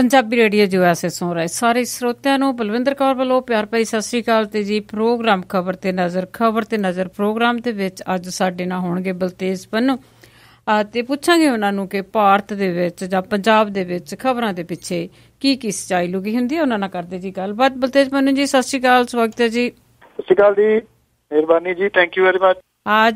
Punjabi radio ਜੋ ਐਸੇ ਸੁਣ ਰਹੇ ਸਾਰੇ ਸਰੋਤਿਆਂ ਨੂੰ ਬਲਵਿੰਦਰ ਕੌਰ ਵੱਲੋਂ ਪਿਆਰ ਭਰੀ ਸਤਿ ਸ਼੍ਰੀ ਅਕਾਲ। ਤੇ ਜੀ ਪ੍ਰੋਗਰਾਮ ਖਬਰ ਤੇ ਨਜ਼ਰ ਪ੍ਰੋਗਰਾਮ ਦੇ ਵਿੱਚ ਅੱਜ ਸਾਡੇ ਨਾਲ ਹੋਣਗੇ ਬਲਤੇਜ ਪੰਨੂ ਤੇ ਪੁੱਛਾਂਗੇ ਉਹਨਾਂ ਨੂੰ ਕਿ ਭਾਰਤ ਦੇ ਵਿੱਚ ਜਾਂ ਪੰਜਾਬ ਦੇ ਵਿੱਚ ਖਬਰਾਂ ਦੇ ਪਿੱਛੇ ਕੀ ਸੱਚਾਈ ਲੁਕੀ ਹੁੰਦੀ ਹੈ। ਉਹਨਾਂ ਨਾਲ ਕਰਦੇ ਜੀ ਗੱਲਬਾਤ। ਬਲਤੇਜ ਪੰਨੂ ਜੀ ਸਤਿ ਸ਼੍ਰੀ ਅਕਾਲ, ਸਵਾਗਤ ਹੈ ਜੀ। ਸਤਿ ਸ਼੍ਰੀ ਅਕਾਲ ਜੀ, ਮਿਹਰਬਾਨੀ ਜੀ, ਥੈਂਕ ਯੂ ਵੈਰੀ ਮਚ।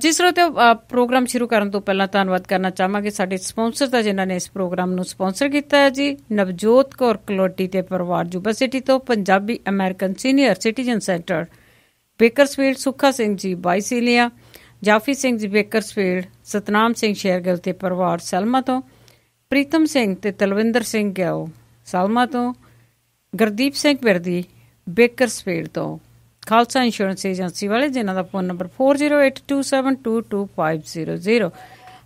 ਜੀ ਸਰੋਤਿਓ, ਪ੍ਰੋਗਰਾਮ ਸ਼ੁਰੂ ਕਰਨ ਤੋਂ ਪਹਿਲਾਂ ਧੰਨਵਾਦ ਕਰਨਾ ਚਾਹਾਂਗੇ ਸਾਡੇ ਸਪਾਂਸਰ ਦਾ ਜਿਨ੍ਹਾਂ ਨੇ ਇਸ ਪ੍ਰੋਗਰਾਮ ਨੂੰ ਸਪਾਂਸਰ ਕੀਤਾ ਹੈ ਜੀ। ਨਵਜੋਤ ਕੌਰ ਕਲੋਟੀ ਤੇ ਪਰਿਵਾਰ ਯੁਵਾ ਸਿਟੀ ਤੋਂ, Punjabi American senior citizen centre Bakersfield, Sukha Singh ji Visalia, ਜਾਫੀ ਸਿੰਘ ਜੀ ਬੇਕਰਸਫੀਲਡ, ਸਤਨਾਮ ਸਿੰਘ ਸ਼ੇਰਗਿੱਲ ਤੇ ਪਰਿਵਾਰ ਸੈਲਮਾ ਤੋਂ, ਪ੍ਰੀਤਮ ਸਿੰਘ ਤੇ ਤਲਵਿੰਦਰ ਸਿੰਘ ਗਿਓ ਸੈਲਮਾ ਤੋਂ, ਗੁਰਦੀਪ ਸਿੰਘ ਬਿਰਦੀ ਬੇਕਰਸਫੀਲਡ ਤੋਂ, ਖਾਲਸਾ ਇੰਸ਼ੋਰੈਂਸ ਏਜੰਸੀ ਵਾਲੇ ਜਿਨ੍ਹਾਂ ਦਾ ਫੋਨ ਨੰਬਰ 4082272250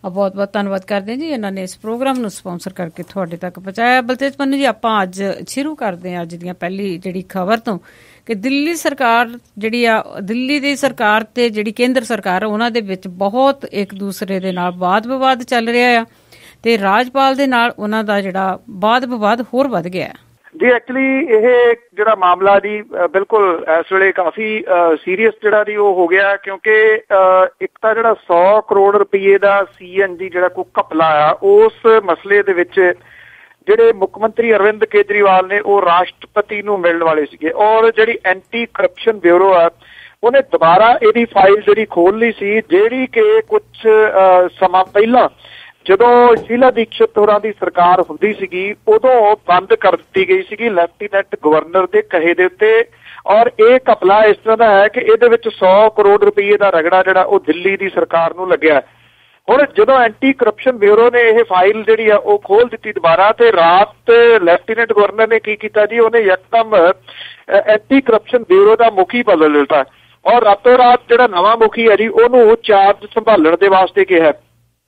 ਬਹੁਤ ਬਹੁਤ ਧੰਨਵਾਦ ਕਰਦੇ ਜੀ। ਇਹਨਾਂ ਨੇ ਇਸ ਪ੍ਰੋਗਰਾਮ ਨੂੰ ਸਪਾਂਸਰ ਕਰਕੇ ਤੁਹਾਡੇ ਤੱਕ ਪਹੁੰਚਾਇਆ। ਬਲਤੇਜ ਪੰਨੂ ਜੀ, ਆਪਾਂ ਅੱਜ ਸ਼ੁਰੂ ਕਰਦੇ ਹਾਂ ਅੱਜ ਦੀਆਂ ਪਹਿਲੀ ਜਿਹੜੀ ਖਬਰ ਤੋਂ ਕਿ ਦਿੱਲੀ ਸਰਕਾਰ ਜਿਹੜੀ ਆ, ਦਿੱਲੀ ਦੀ ਸਰਕਾਰ ਤੇ ਜਿਹੜੀ ਕੇਂਦਰ ਸਰਕਾਰ ਉਹਨਾਂ ਦੇ ਵਿੱਚ ਬਹੁਤ ਇੱਕ ਦੂਸਰੇ ਦੇ ਨਾਲ ਵਾਦ ਵਿਵਾਦ ਚੱਲ ਰਿਹਾ ਆ ਤੇ ਰਾਜਪਾਲ ਦੇ ਨਾਲ ਉਹਨਾਂ ਦਾ ਜਿਹੜਾ ਵਾਦ ਵਿਵਾਦ ਹੋਰ ਵੱਧ ਗਿਆ ਜੀ। ਐਕਚੁਅਲੀ ਇਹ ਜਿਹੜਾ ਮਾਮਲਾ ਜੀ ਬਿਲਕੁਲ ਇਸ ਵੇਲੇ ਕਾਫੀ ਸੀਰੀਅਸ ਜਿਹੜਾ ਜੀ ਉਹ ਹੋ ਗਿਆ, ਕਿਉਂਕਿ ਇੱਕ ਤਾਂ ਜਿਹੜਾ 100 ਕਰੋੜ ਰੁਪਏ ਦਾ CNG ਜਿਹੜਾ ਕੋਈ ਘਪਲਾ ਆ, ਉਸ ਮਸਲੇ ਦੇ ਵਿੱਚ ਜਿਹੜੇ ਮੁੱਖ ਮੰਤਰੀ ਅਰਵਿੰਦ ਕੇਜਰੀਵਾਲ ਨੇ ਉਹ ਰਾਸ਼ਟਰਪਤੀ ਨੂੰ ਮਿਲਣ ਵਾਲੇ ਸੀਗੇ ਔਰ ਜਿਹੜੀ ਐਂਟੀ ਕਰਪਸ਼ਨ ਬਿਊਰੋ ਆ ਉਹਨੇ ਦੁਬਾਰਾ ਇਹਦੀ ਫਾਈਲ ਜਿਹੜੀ ਖੋਲ ਲਈ ਸੀ, ਜਿਹੜੀ ਕਿ ਕੁਝ ਸਮਾਂ ਪਹਿਲਾਂ ਜਦੋਂ ਸ਼ੀਲਾ ਦੀਕਸ਼ਿਤ ਹੋਰਾਂ ਦੀ ਸਰਕਾਰ ਹੁੰਦੀ ਸੀਗੀ ਉਦੋਂ ਬੰਦ ਕਰ ਦਿੱਤੀ ਗਈ ਸੀਗੀ ਲੈਫਟੀਨੈਂਟ ਗਵਰਨਰ ਦੇ ਕਹੇ ਦੇ ਉੱਤੇ। ਔਰ ਇਹ ਘਪਲਾ ਇਸ ਤਰ੍ਹਾਂ ਦਾ ਹੈ ਕਿ ਇਹਦੇ ਵਿੱਚ 100 ਕਰੋੜ ਰੁਪਏ ਦਾ ਰਗੜਾ ਜਿਹੜਾ ਉਹ ਦਿੱਲੀ ਦੀ ਸਰਕਾਰ ਨੂੰ ਲੱਗਿਆ। ਹੁਣ ਜਦੋਂ ਐਂਟੀ ਕਰਪਸ਼ਨ ਬਿਊਰੋ ਨੇ ਇਹ ਫਾਈਲ ਜਿਹੜੀ ਆ ਉਹ ਖੋਲ ਦਿੱਤੀ ਦੁਬਾਰਾ, ਤੇ ਰਾਤ ਲੈਫਟੀਨੈਂਟ ਗਵਰਨਰ ਨੇ ਕੀ ਕੀਤਾ ਜੀ, ਉਹਨੇ ਯਕਦਮ ਐਂਟੀ ਕਰਪਸ਼ਨ ਬਿਊਰੋ ਦਾ ਮੁਖੀ ਬਦਲ ਦਿੱਤਾ ਔਰ ਰਾਤੋਂ ਰਾਤ ਜਿਹੜਾ ਨਵਾਂ ਮੁਖੀ ਹੈ ਜੀ ਉਹਨੂੰ ਚਾਰਜ ਸੰਭਾਲਣ ਦੇ ਵਾਸਤੇ ਕਿਹਾ।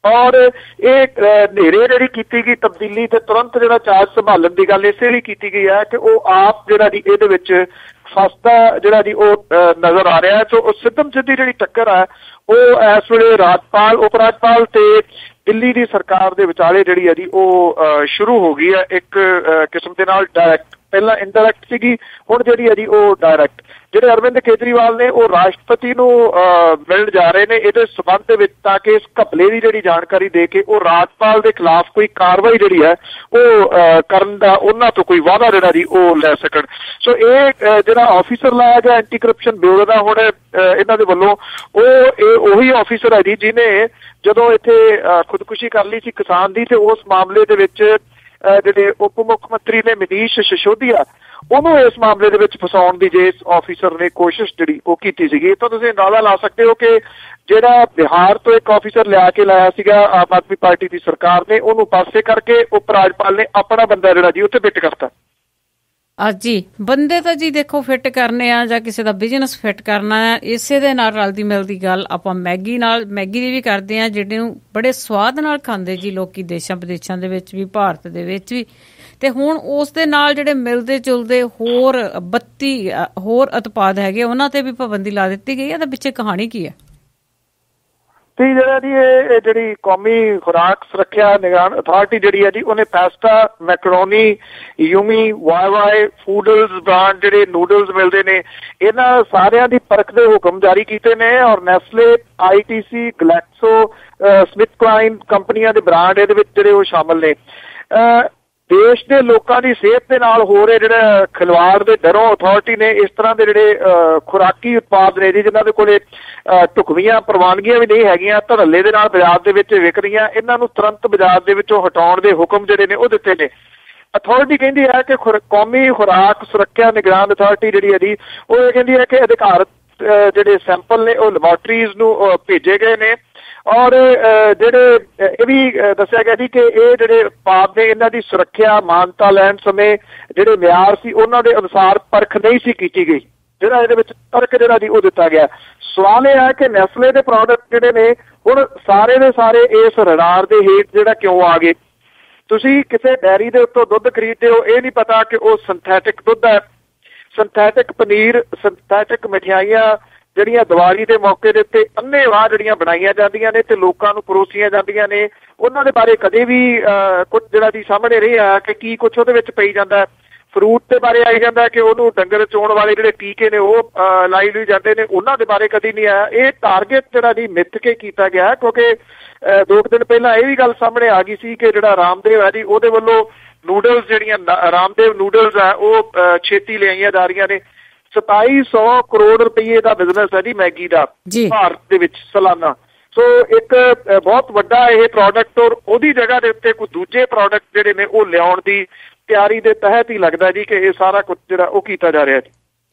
ਔਰ ਇਹ ਨੇਰੇ ਜਿਹੜੀ ਕੀਤੀ ਗਈ ਤਬਦੀਲੀ ਤੇ ਤੁਰੰਤ ਜਿਹੜਾ ਚਾਰਜ ਸੰਭਾਲਣ ਦੀ ਗੱਲ ਇਸੇ ਲਈ ਕੀਤੀ ਗਈ ਹੈ ਕਿ ਉਹ ਆਪ ਜਿਹੜਾ ਜੀ ਇਹਦੇ ਵਿੱਚ ਫਸਦਾ ਜਿਹੜਾ ਜੀ ਉਹ ਨਜ਼ਰ ਆ ਰਿਹਾ। ਸੋ ਸਿੱਧਮ ਸਿੱਧੀ ਜਿਹੜੀ ਟੱਕਰ ਹੈ ਉਹ ਇਸ ਵੇਲੇ ਰਾਜਪਾਲ, ਉਪ ਰਾਜਪਾਲ ਤੇ ਦਿੱਲੀ ਦੀ ਸਰਕਾਰ ਦੇ ਵਿਚਾਲੇ ਜਿਹੜੀ ਹੈ ਜੀ ਉਹ ਸ਼ੁਰੂ ਹੋ ਗਈ ਹੈ ਇੱਕ ਕਿਸਮ ਦੇ ਨਾਲ ਡਾਇਰੈਕਟ। ਪਹਿਲਾਂ ਇਨਡਾਇਰੈਕਟ ਸੀਗੀ, ਹੁਣ ਜਿਹੜੀ ਹੈ ਜੀ ਉਹ ਡਾਇਰੈਕਟ। ਜਿਹੜੇ ਅਰਵਿੰਦ ਕੇਜਰੀਵਾਲ ਨੇ ਉਹ ਰਾਸ਼ਟਰਪਤੀ ਨੂੰ ਮਿਲਣ ਜਾ ਰਹੇ ਨੇ ਇਹਦੇ ਸਬੰਧ ਦੇ ਵਿੱਚ, ਤਾਂ ਕਿ ਇਸ ਘਪਲੇ ਦੀ ਜਿਹੜੀ ਜਾਣਕਾਰੀ ਦੇ ਕੇ ਉਹ ਰਾਜਪਾਲ ਦੇ ਖਿਲਾਫ ਕੋਈ ਕਾਰਵਾਈ ਜਿਹੜੀ ਹੈ ਉਹ ਕਰਨ ਦਾ ਉਹਨਾਂ ਤੋਂ ਕੋਈ ਵਾਅਦਾ ਜਿਹੜਾ ਜੀ ਉਹ ਲੈ ਸਕਣ। ਸੋ ਇਹ ਜਿਹੜਾ ਆਫਿਸਰ ਲਾਇਆ ਗਿਆ ਐਂਟੀ ਕਰਪਸ਼ਨ ਬਿਊਰੋ ਦਾ, ਹੁਣ ਇਹਨਾਂ ਦੇ ਵੱਲੋਂ ਇਹ ਉਹੀ ਆਫਿਸਰ ਹੈ ਜੀ ਜਿਹਨੇ ਜਦੋਂ ਇੱਥੇ ਖੁਦਕੁਸ਼ੀ ਕਰ ਲਈ ਸੀ ਕਿਸਾਨ ਦੀ, ਤੇ ਉਸ ਮਾਮਲੇ ਦੇ ਵਿੱਚ ਜਿਹੜੇ ਉਪ ਮੁੱਖ ਮੰਤਰੀ ਨੇ ਮਨੀਸ਼ ਸਿਸੋਦੀਆ ਉਹਨੂੰ ਇਸ ਮਾਮਲੇ ਦੇ ਵਿੱਚ ਫਸਾਉਣ ਦੀ ਜੇ ਇਸ ਆਫਿਸਰ ਨੇ ਕੋਸ਼ਿਸ਼ ਜਿਹੜੀ ਉਹ ਕੀਤੀ ਸੀਗੀ। ਤਾਂ ਤੁਸੀਂ ਅੰਦਾਜ਼ਾ ਲਾ ਸਕਦੇ ਹੋ ਕਿ ਜਿਹੜਾ ਬਿਹਾਰ ਤੋਂ ਇੱਕ ਆਫਿਸਰ ਲਿਆ ਕੇ ਲਾਇਆ ਸੀਗਾ ਆਮ ਆਦਮੀ ਪਾਰਟੀ ਦੀ ਸਰਕਾਰ ਨੇ, ਉਹਨੂੰ ਪਾਸੇ ਕਰਕੇ ਉਪ ਰਾਜਪਾਲ ਨੇ ਆਪਣਾ ਬੰਦਾ ਜਿਹੜਾ ਜੀ ਉੱਥੇ ਫਿੱਟ ਕਰਤਾ। ਜੀ ਬੰਦੇ ਤਾਂ ਜੀ ਦੇਖੋ ਫਿੱਟ ਕਰਨੇ ਆ ਜਾਂ ਕਿਸੇ ਦਾ ਬਿਜ਼ਨਸ ਫਿੱਟ ਕਰਨਾ ਆ, ਇਸੇ ਦੇ ਨਾਲ ਰਲਦੀ ਮਿਲਦੀ ਗੱਲ ਆਪਾਂ ਮੈਗੀ ਦੀ ਵੀ ਕਰਦੇ ਆ, ਜਿਹੜੇ ਨੂੰ ਬੜੇ ਸਵਾਦ ਨਾਲ ਖਾਂਦੇ ਜੀ ਲੋਕੀ ਦੇਸ਼ਾਂ ਵਿਦੇਸ਼ਾਂ ਦੇ ਵਿੱਚ ਵੀ, ਭਾਰਤ ਦੇ ਵਿੱਚ ਵੀ। ਤੇ ਹੁਣ ਉਸ ਦੇ ਨਾਲ ਜਿਹੜੇ ਮਿਲਦੇ ਜੁਲਦੇ ਹੋਰ 32 ਹੋਰ ਉਤਪਾਦ ਹੈਗੇ ਉਹਨਾਂ ਤੇ ਵੀ ਪਾਬੰਦੀ ਲਾ ਦਿੱਤੀ ਗਈ ਹੈ। ਇਹਦੇ ਪਿੱਛੇ ਕਹਾਣੀ ਕੀ ਹੈ? ਤੇ ਜਿਹੜਾ ਜੀ ਇਹ ਜਿਹੜੀ ਕੌਮੀ ਖੁਰਾਕ ਸੁਰੱਖਿਆ ਨਿਗਰਾਨ ਅਥਾਰਟੀ ਜਿਹੜੀ ਹੈ ਜੀ ਉਹਨੇ ਪੈਸਟਾ, ਮੈਕਰੋਨੀ, ਯੂਮੀ, ਵਾਈ ਫੂਡਲਸ ਬ੍ਰਾਂਡ ਜਿਹੜੇ ਨੂਡਲਸ ਮਿਲਦੇ ਨੇ ਇਹਨਾਂ ਸਾਰਿਆਂ ਦੀ ਪਰਖ ਦੇ ਹੁਕਮ ਜਾਰੀ ਕੀਤੇ ਨੇ। ਔਰ ਨੈਸਲੇ, ITC, ਗਲੈਕਸੋ ਸਮਿਥਕਲਾਈਨ ਕੰਪਨੀਆਂ ਦੇ ਬ੍ਰਾਂਡ ਇਹਦੇ ਵਿੱਚ ਜਿਹੜੇ ਉਹ ਸ਼ਾਮਲ ਨੇ। ਦੇਸ਼ ਦੇ ਲੋਕਾਂ ਦੀ ਸਿਹਤ ਦੇ ਨਾਲ ਹੋ ਰਹੇ ਜਿਹੜਾ ਖਿਲਵਾੜ ਦੇ ਡਰੋਂ ਅਥਾਰਟੀ ਨੇ ਇਸ ਤਰ੍ਹਾਂ ਦੇ ਜਿਹੜੇ ਖੁਰਾਕੀ ਉਤਪਾਦ ਨੇ ਜੀ ਜਿਨ੍ਹਾਂ ਦੇ ਕੋਲੇ ਢੁਕਵੀਆਂ ਪ੍ਰਵਾਨਗੀਆਂ ਵੀ ਨਹੀਂ ਹੈਗੀਆਂ, ਧੜੱਲੇ ਦੇ ਨਾਲ ਬਾਜ਼ਾਰ ਦੇ ਵਿੱਚ ਵਿਕ ਰਹੀਆਂ, ਇਹਨਾਂ ਨੂੰ ਤੁਰੰਤ ਬਾਜ਼ਾਰ ਦੇ ਵਿੱਚੋਂ ਹਟਾਉਣ ਦੇ ਹੁਕਮ ਜਿਹੜੇ ਨੇ ਉਹ ਦਿੱਤੇ ਨੇ। ਅਥਾਰਟੀ ਕਹਿੰਦੀ ਹੈ ਕਿ ਕੌਮੀ ਖੁਰਾਕ ਸੁਰੱਖਿਆ ਨਿਗਰਾਨ ਅਥਾਰਟੀ ਜਿਹੜੀ ਹੈ ਜੀ ਉਹ ਇਹ ਕਹਿੰਦੀ ਹੈ ਕਿ ਅਧਿਕਾਰਤ ਜਿਹੜੇ ਸੈਂਪਲ ਨੇ ਉਹ ਲੈਬੋਰਟਰੀਜ਼ ਨੂੰ ਭੇਜੇ ਗਏ ਨੇ। ਔਰ ਜਿਹੜੇ ਇਹ ਵੀ ਦੱਸਿਆ ਗਿਆ ਜੀ ਕਿ ਇਹ ਜਿਹੜੇ ਉਤਪਾਦ ਨੇ ਇਹਨਾਂ ਦੀ ਸੁਰੱਖਿਆ ਮਾਨਤਾ ਲੈਣ ਸਮੇਂ ਜਿਹੜੇ ਮਿਆਰ ਸੀ ਉਹਨਾਂ ਦੇ ਅਨੁਸਾਰ ਪਰਖ ਨਹੀਂ ਸੀ ਕੀਤੀ ਗਈ, ਜਿਹੜਾ ਇਹਦੇ ਵਿੱਚ ਤਰਕ ਜਿਹੜਾ ਜੀ ਉਹ ਦਿੱਤਾ ਗਿਆ। ਸਵਾਲ ਇਹ ਹੈ ਕਿ ਨੈਸਲੇ ਦੇ ਪ੍ਰੋਡਕਟ ਜਿਹੜੇ ਨੇ ਹੁਣ ਸਾਰੇ ਦੇ ਸਾਰੇ ਇਸ ਰਡਾਰ ਦੇ ਹੇਠ ਜਿਹੜਾ ਕਿਉਂ ਆ ਗਏ? ਤੁਸੀਂ ਕਿਸੇ ਡੈਰੀ ਦੇ ਉੱਤੋਂ ਦੁੱਧ ਖਰੀਦਦੇ ਹੋ, ਇਹ ਨਹੀਂ ਪਤਾ ਕਿ ਉਹ ਸਿੰਥੈਟਿਕ ਦੁੱਧ ਹੈ, ਸਿੰਥੈਟਿਕ ਪਨੀਰ, ਸਿੰਥੈਟਿਕ ਮਠਿਆਈਆਂ ਜਿਹੜੀਆਂ ਦੀਵਾਲੀ ਦੇ ਮੌਕੇ ਦੇ ਉੱਤੇ ਅੰਨ੍ਹੇਵਾਹ ਜਿਹੜੀਆਂ ਬਣਾਈਆਂ ਜਾਂਦੀਆਂ ਨੇ ਤੇ ਲੋਕਾਂ ਨੂੰ ਪਰੋਸੀਆਂ ਜਾਂਦੀਆਂ ਨੇ, ਉਹਨਾਂ ਦੇ ਬਾਰੇ ਕਦੇ ਵੀ ਕੁਝ ਜਿਹੜਾ ਦੀ ਸਾਹਮਣੇ ਨਹੀਂ ਆਇਆ ਕਿ ਕੀ ਕੁਛ ਉਹਦੇ ਵਿੱਚ ਪਈ ਜਾਂਦਾ। ਫਰੂਟ ਦੇ ਬਾਰੇ ਆਈ ਜਾਂਦਾ ਕਿ ਉਹਨੂੰ ਡੰਗਰ ਚੋਣ ਵਾਲੇ ਜਿਹੜੇ ਟੀਕੇ ਨੇ ਉਹ ਲਾਈ ਲਈ ਜਾਂਦੇ ਨੇ, ਉਹਨਾਂ ਦੇ ਬਾਰੇ ਕਦੀ ਨਹੀਂ ਆਇਆ। ਇਹ ਟਾਰਗੇਟ ਜਿਹੜਾ ਦੀ ਮਿੱਥ ਕੇ ਕੀਤਾ ਗਿਆ, ਕਿਉਂਕਿ 2 ਦਿਨ ਪਹਿਲਾਂ ਇਹ ਵੀ ਗੱਲ ਸਾਹਮਣੇ ਆ ਗਈ ਸੀ ਕਿ ਜਿਹੜਾ ਰਾਮਦੇਵ ਹੈ ਜੀ ਉਹਦੇ ਵੱਲੋਂ ਨੂਡਲਸ ਜਿਹੜੀਆਂ ਰਾਮਦੇਵ ਨੂਡਲਸ ਆ ਉਹ ਛੇਤੀ ਲਿਆਈਆਂ ਜਾ ਰਹੀਆਂ ਨੇ। 2700 ਕਰੋੜ ਰੁਪਏ ਦਾ ਬਿਜ਼ਨਸ ਹੈ ਜੀ ਮੈਗੀ ਦਾ ਭਾਰਤ ਦੇ ਵਿੱਚ ਸਾਲਾਨਾ। ਸੋ ਇੱਕ ਬਹੁਤ ਵੱਡਾ ਇਹ ਪ੍ਰੋਡਕਟ, ਔਰ ਉਹਦੀ ਜਗ੍ਹਾ ਦੇ ਉੱਤੇ ਕੋਈ ਦੂਜੇ ਪ੍ਰੋਡਕਟ ਜਿਹੜੇ ਨੇ ਉਹ ਲਿਆਉਣ ਦੀ ਤਿਆਰੀ ਦੇ ਤਹਿਤ ਹੀ ਲੱਗਦਾ ਜੀ ਕਿ ਇਹ ਸਾਰਾ ਕੁਝ ਜਿਹੜਾ ਉਹ ਕੀਤਾ ਜਾ ਰਿਹਾ ਜੀ।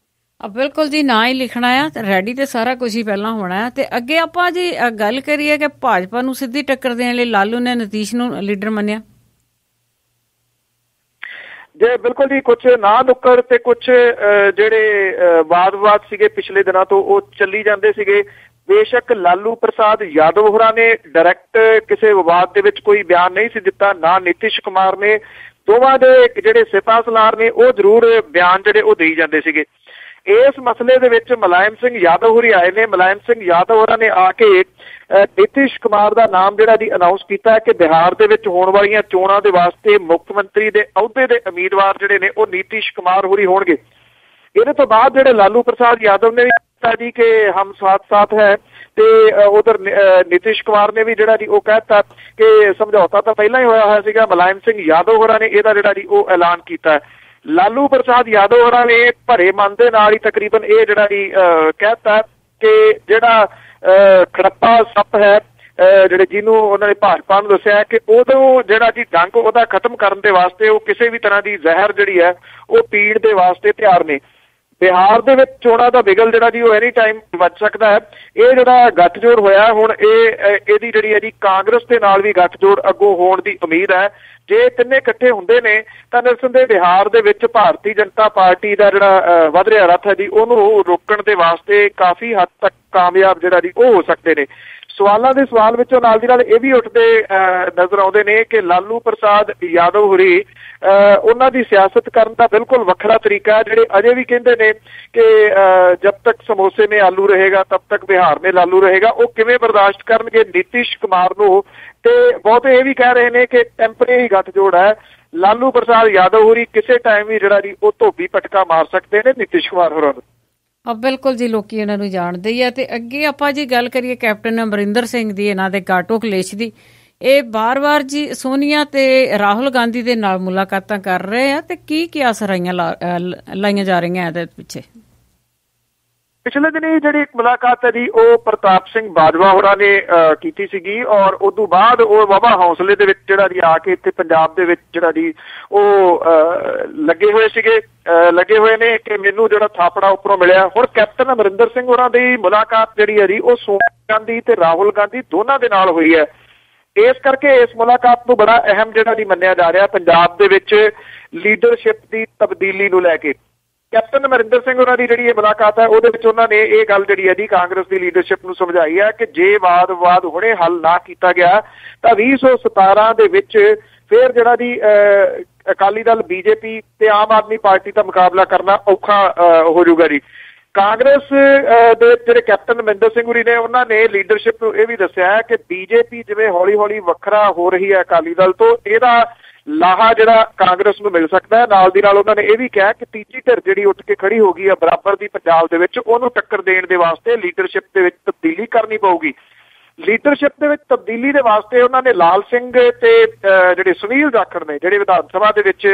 ਬਿਲਕੁਲ ਜੀ, ਨਾ ਹੀ ਲਿਖਣਾ ਆ, ਰੈਡੀ ਤੇ ਸਾਰਾ ਕੁਝ ਹੀ ਪਹਿਲਾਂ ਹੋਣਾ ਹੈ। ਤੇ ਅੱਗੇ ਆਪਾਂ ਜੀ ਗੱਲ ਕਰੀਏ ਕਿ ਭਾਜਪਾ ਨੂੰ ਸਿੱਧੀ ਟੱਕਰ ਦੇਣ ਲਈ ਲਾਲੂ ਨੇ ਨਤੀਸ਼ ਨੂੰ ਲੀਡਰ ਮੰਨਿਆ। ਜੇ ਬਿਲਕੁਲ ਜੀ, ਕੁਛ ਨਾ ਨੁੱਕਰ ਤੇ ਕੁਛ ਜਿਹੜੇ ਵਾਦ-ਵਿਵਾਦ ਸੀਗੇ ਪਿਛਲੇ ਦਿਨਾਂ ਤੋਂ ਉਹ ਚੱਲੀ ਜਾਂਦੇ ਸੀਗੇ। ਬੇਸ਼ੱਕ ਲਾਲੂ ਪ੍ਰਸਾਦ ਯਾਦਵ ਹੋਰਾਂ ਨੇ ਡਾਇਰੈਕਟ ਕਿਸੇ ਵਿਵਾਦ ਦੇ ਵਿੱਚ ਕੋਈ ਬਿਆਨ ਨਹੀਂ ਸੀ ਦਿੱਤਾ, ਨਾ ਨਿਤਿਸ਼ ਕੁਮਾਰ ਨੇ। ਦੋਵਾਂ ਦੇ ਜਿਹੜੇ ਸਿਪਾਹ ਸਲਾਰ ਨੇ ਉਹ ਜ਼ਰੂਰ ਬਿਆਨ ਜਿਹੜੇ ਉਹ ਦੇਈ ਜਾਂਦੇ ਸੀਗੇ। ਇਸ ਮਸਲੇ ਦੇ ਵਿੱਚ ਮੁਲਾਇਮ ਸਿੰਘ ਯਾਦਵ ਹੋਰੀ ਆਏ ਨੇ। ਮੁਲਾਇਮ ਸਿੰਘ ਯਾਦਵ ਹੋਰਾਂ ਨੇ ਆ ਕੇ ਨਿਤਿਸ਼ ਕੁਮਾਰ ਦਾ ਨਾਮ ਜਿਹੜਾ ਦੀ ਅਨਾਉਂਸ ਕੀਤਾ ਕਿ ਬਿਹਾਰ ਦੇ ਵਿੱਚ ਹੋਣ ਵਾਲੀਆਂ ਚੋਣਾਂ ਦੇ ਵਾਸਤੇ ਮੁੱਖ ਮੰਤਰੀ ਦੇ ਅਹੁਦੇ ਦੇ ਉਮੀਦਵਾਰ ਜਿਹੜੇ ਨੇ ਉਹ ਨਿਤਿਸ਼ ਕੁਮਾਰ ਹੋਰੀ ਹੋਣਗੇ। ਇਹਦੇ ਤੋਂ ਬਾਅਦ ਜਿਹੜੇ ਲਾਲੂ ਪ੍ਰਸਾਦ ਯਾਦਵ ਨੇ ਵੀ ਕਿਹਾ ਜੀ ਕਿ ਹਮ ਸਾਥ ਹੈ, ਤੇ ਉਧਰ ਨਿਤਿਸ਼ ਕੁਮਾਰ ਨੇ ਵੀ ਜਿਹੜਾ ਜੀ ਉਹ ਕਹਿਤਾ ਕਿ ਸਮਝੌਤਾ ਤਾਂ ਪਹਿਲਾਂ ਹੀ ਹੋਇਆ ਸੀਗਾ। ਮੁਲਾਇਮ ਸਿੰਘ ਯਾਦਵ ਹੋਰਾਂ ਨੇ ਇਹਦਾ ਜਿਹੜਾ ਜੀ ਉਹ ਐਲਾਨ ਕੀਤਾ। ਲਾਲੂ ਪ੍ਰਸਾਦ ਯਾਦਵ ਹੋਰਾਂ ਨੇ ਭਰੇ ਮਨ ਦੇ ਨਾਲ ਹੀ ਤਕਰੀਬਨ ਇਹ ਜਿਹੜਾ ਜੀ ਕਹਿਤਾ ਕਿ ਜਿਹੜਾ ਖੜੱਪਾ ਸੱਪ ਹੈ, ਜਿਹੜੇ ਜਿਹਨੂੰ ਉਹਨਾਂ ਨੇ ਭਾਜਪਾ ਨੂੰ ਦੱਸਿਆ ਕਿ ਉਦੋਂ ਜਿਹੜਾ ਜੀ ਡੰਗ ਉਹਦਾ ਖਤਮ ਕਰਨ ਦੇ ਵਾਸਤੇ ਉਹ ਕਿਸੇ ਵੀ ਤਰ੍ਹਾਂ ਦੀ ਜ਼ਹਿਰ ਜਿਹੜੀ ਹੈ ਉਹ ਪੀਣ ਦੇ ਵਾਸਤੇ ਤਿਆਰ ਨੇ। ਬਿਹਾਰ ਦੇ ਵਿੱਚ ਚੋਣਾਂ ਦਾ ਬਿਗਲ ਜਿਹੜਾ ਜੀ ਉਹ ਐਨੀ ਟਾਈਮ ਵੱਜ ਸਕਦਾ ਹੈ। ਇਹ ਜਿਹੜਾ ਗੱਠਜੋੜ ਹੋਇਆ ਹੁਣ ਇਹਦੀ ਜਿਹੜੀ ਹੈ ਜੀ ਕਾਂਗਰਸ ਦੇ ਨਾਲ ਵੀ ਗੱਠਜੋੜ ਅੱਗੋਂ ਹੋਣ ਦੀ ਉਮੀਦ ਹੈ। ਜੇ ਤਿੰਨੇ ਇਕੱਠੇ ਹੁੰਦੇ ਨੇ ਤਾਂ ਨਿਰਸੰਦੇਹ ਬਿਹਾਰ ਦੇ ਵਿੱਚ ਭਾਰਤੀ ਜਨਤਾ ਪਾਰਟੀ ਦਾ ਜਿਹੜਾ ਵਧ ਰਿਹਾ ਰੱਥ ਹੈ ਜੀ ਉਹਨੂੰ ਰੋਕਣ ਦੇ ਵਾਸਤੇ ਕਾਫੀ ਹੱਦ ਤੱਕ ਕਾਮਯਾਬ ਜਿਹੜਾ ਜੀ ਉਹ ਹੋ ਸਕਦੇ ਨੇ। ਸਵਾਲਾਂ ਦੇ ਸਵਾਲ ਵਿੱਚੋਂ ਨਾਲ ਦੀ ਨਾਲ ਇਹ ਵੀ ਉੱਠਦੇ ਨਜ਼ਰ ਆਉਂਦੇ ਨੇ ਕਿ ਲਾਲੂ ਪ੍ਰਸਾਦ ਯਾਦਵ ਹੋਰੀ ਉਹਨਾਂ ਦੀ ਸਿਆਸਤ ਕਰਨ ਦਾ ਬਿਲਕੁਲ ਵੱਖਰਾ ਤਰੀਕਾ ਹੈ। ਜਿਹੜੇ ਅਜੇ ਵੀ ਕਹਿੰਦੇ ਨੇ ਕਿ ਜਬ ਤੱਕ ਸਮੋਸੇ ਮੇਂ ਆਲੂ ਰਹੇਗਾ ਤਬ ਤੱਕ ਬਿਹਾਰ ਮੇਂ ਲਾਲੂ ਰਹੇਗਾ, ਉਹ ਕਿਵੇਂ ਬਰਦਾਸ਼ਤ ਕਰਨਗੇ ਨਿਤਿਸ਼ ਕੁਮਾਰ ਨੂੰ। ਤੇ ਬਹੁਤੇ ਇਹ ਵੀ ਕਹਿ ਰਹੇ ਨੇ ਕਿ ਟੈਂਪਰੇਰੀ ਗੱਠਜੋੜ ਹੈ। ਲਾਲੂ ਪ੍ਰਸਾਦ ਯਾਦਵ ਹੋਰੀ ਕਿਸੇ ਟਾਈਮ ਵੀ ਜਿਹੜਾ ਜੀ ਉਹ ਧੋਬੀ ਪਟਕਾ ਮਾਰ ਸਕਦੇ ਨੇ ਨਿਤਿਸ਼ ਕੁਮਾਰ ਹੋਰਾਂ ਨੂੰ। ਬਿਲਕੁਲ ਜੀ, ਲੋਕੀ ਇਹਨਾਂ ਨੂੰ ਜਾਣਦੇ ਹੀ ਆ। ਤੇ ਅੱਗੇ ਆਪਾਂ ਜੀ ਗੱਲ ਕਰੀਏ ਕੈਪਟਨ ਅਮਰਿੰਦਰ ਸਿੰਘ ਦੀ, ਇਹਨਾਂ ਦੇ ਗਾਟੋ ਕਲੇਸ਼ ਦੀ। ਇਹ ਬਾਰ-ਬਾਰ ਜੀ ਸੋਨੀਆ ਤੇ ਰਾਹੁਲ ਗਾਂਧੀ ਦੇ ਨਾਲ ਮੁਲਾਕਾਤਾਂ ਕਰ ਰਹੇ ਆ ਤੇ ਕੀ ਕਿਆਸਰਾਈਆਂ ਲਾਈਆਂ ਜਾ ਰਹੀਆਂ ਇਹਦੇ ਪਿੱਛੇ। ਪਿਛਲੇ ਦਿਨੀ ਜਿਹੜੀ ਇੱਕ ਮੁਲਾਕਾਤ ਹੈ ਜੀ ਉਹ ਪ੍ਰਤਾਪ ਸਿੰਘ ਬਾਜਵਾ ਹੋਰਾਂ ਨੇ ਕੀਤੀ ਸੀਗੀ, ਔਰ ਉਦੋਂ ਬਾਅਦ ਉਹ ਵਾਹਵਾ ਹੌਸਲੇ ਦੇ ਵਿੱਚ ਜਿਹੜਾ ਜੀ ਆ ਕੇ ਇੱਥੇ ਪੰਜਾਬ ਦੇ ਵਿੱਚ ਜਿਹੜਾ ਜੀ ਉਹ ਲੱਗੇ ਹੋਏ ਨੇ ਕਿ ਮੈਨੂੰ ਜਿਹੜਾ ਥਾਪੜਾ ਉੱਪਰੋਂ ਮਿਲਿਆ। ਹੁਣ ਕੈਪਟਨ ਅਮਰਿੰਦਰ ਸਿੰਘ ਹੋਰਾਂ ਦੀ ਮੁਲਾਕਾਤ ਜਿਹੜੀ ਹੈ ਜੀ ਉਹ ਸੋਨੀਆ ਗਾਂਧੀ ਤੇ ਰਾਹੁਲ ਗਾਂਧੀ ਦੋਨਾਂ ਦੇ ਨਾਲ ਹੋਈ ਹੈ। ਇਸ ਕਰਕੇ ਇਸ ਮੁਲਾਕਾਤ ਨੂੰ ਬੜਾ ਅਹਿਮ ਜਿਹੜਾ ਜੀ ਮੰਨਿਆ ਜਾ ਰਿਹਾ ਪੰਜਾਬ ਦੇ ਵਿੱਚ ਲੀਡਰਸ਼ਿਪ ਦੀ ਤਬਦੀਲੀ ਨੂੰ ਲੈ ਕੇ। ਕੈਪਟਨ ਅਮਰਿੰਦਰ ਸਿੰਘ ਹੋਰਾਂ ਦੀ ਜਿਹੜੀ ਇਹ ਮੁਲਾਕਾਤ ਹੈ ਉਹਦੇ ਵਿੱਚ ਉਹਨਾਂ ਨੇ ਇਹ ਗੱਲ ਜਿਹੜੀ ਹੈ ਜੀ ਕਾਂਗਰਸ ਦੀ ਲੀਡਰਸ਼ਿਪ ਨੂੰ ਸਮਝਾਈ ਹੈ ਕਿ ਜੇ ਵਾਦ ਹੁਣੇ ਹੱਲ ਨਾ ਕੀਤਾ ਗਿਆ ਤਾਂ 2017 ਦੇ ਵਿੱਚ ਫਿਰ ਜਿਹੜਾ ਜੀ ਅਕਾਲੀ ਦਲ, ਬੀਜੇਪੀ ਤੇ ਆਮ ਆਦਮੀ ਪਾਰਟੀ ਦਾ ਮੁਕਾਬਲਾ ਕਰਨਾ ਔਖਾ ਹੋ ਜਾਊਗਾ ਜੀ। ਕਾਂਗਰਸ ਦੇ ਜਿਹੜੇ ਕੈਪਟਨ ਅਮਰਿੰਦਰ ਸਿੰਘ ਹੋਰੀ ਨੇ ਉਹਨਾਂ ਨੇ ਲੀਡਰਸ਼ਿਪ ਨੂੰ ਇਹ ਵੀ ਦੱਸਿਆ ਹੈ ਕਿ ਬੀਜੇਪੀ ਜਿਵੇਂ ਹੌਲੀ-ਹੌਲੀ ਵੱਖਰਾ ਹੋ ਰਹੀ ਹੈ ਅਕਾਲੀ ਦਲ ਤੋਂ, ਇਹਦਾ ਲਾਹਾ ਜਿਹੜਾ ਕਾਂਗਰਸ ਨੂੰ ਮਿਲ ਸਕਦਾ ਹੈ। ਨਾਲ ਦੀ ਨਾਲ ਉਹਨਾਂ ਨੇ ਇਹ ਵੀ ਕਿਹਾ ਕਿ ਤੀਜੀ ਧਿਰ ਜਿਹੜੀ ਉੱਠ ਕੇ ਖੜੀ ਹੋ ਗਈ ਹੈ ਬਰਾਬਰ ਦੀ ਪੰਜਾਬ ਦੇ ਵਿੱਚ, ਉਹਨੂੰ ਟੱਕਰ ਦੇਣ ਦੇ ਵਾਸਤੇ ਲੀਡਰਸ਼ਿਪ ਦੇ ਵਿੱਚ ਤਬਦੀਲੀ ਕਰਨੀ ਪਊਗੀ। ਲੀਡਰਸ਼ਿਪ ਦੇ ਵਿੱਚ ਤਬਦੀਲੀ ਦੇ ਵਾਸਤੇ ਉਹਨਾਂ ਨੇ ਲਾਲ ਸਿੰਘ ਤੇ ਜਿਹੜੇ ਸੁਨੀਲ ਜਾਖੜ ਨੇ ਜਿਹੜੇ ਵਿਧਾਨ ਸਭਾ ਦੇ ਵਿੱਚ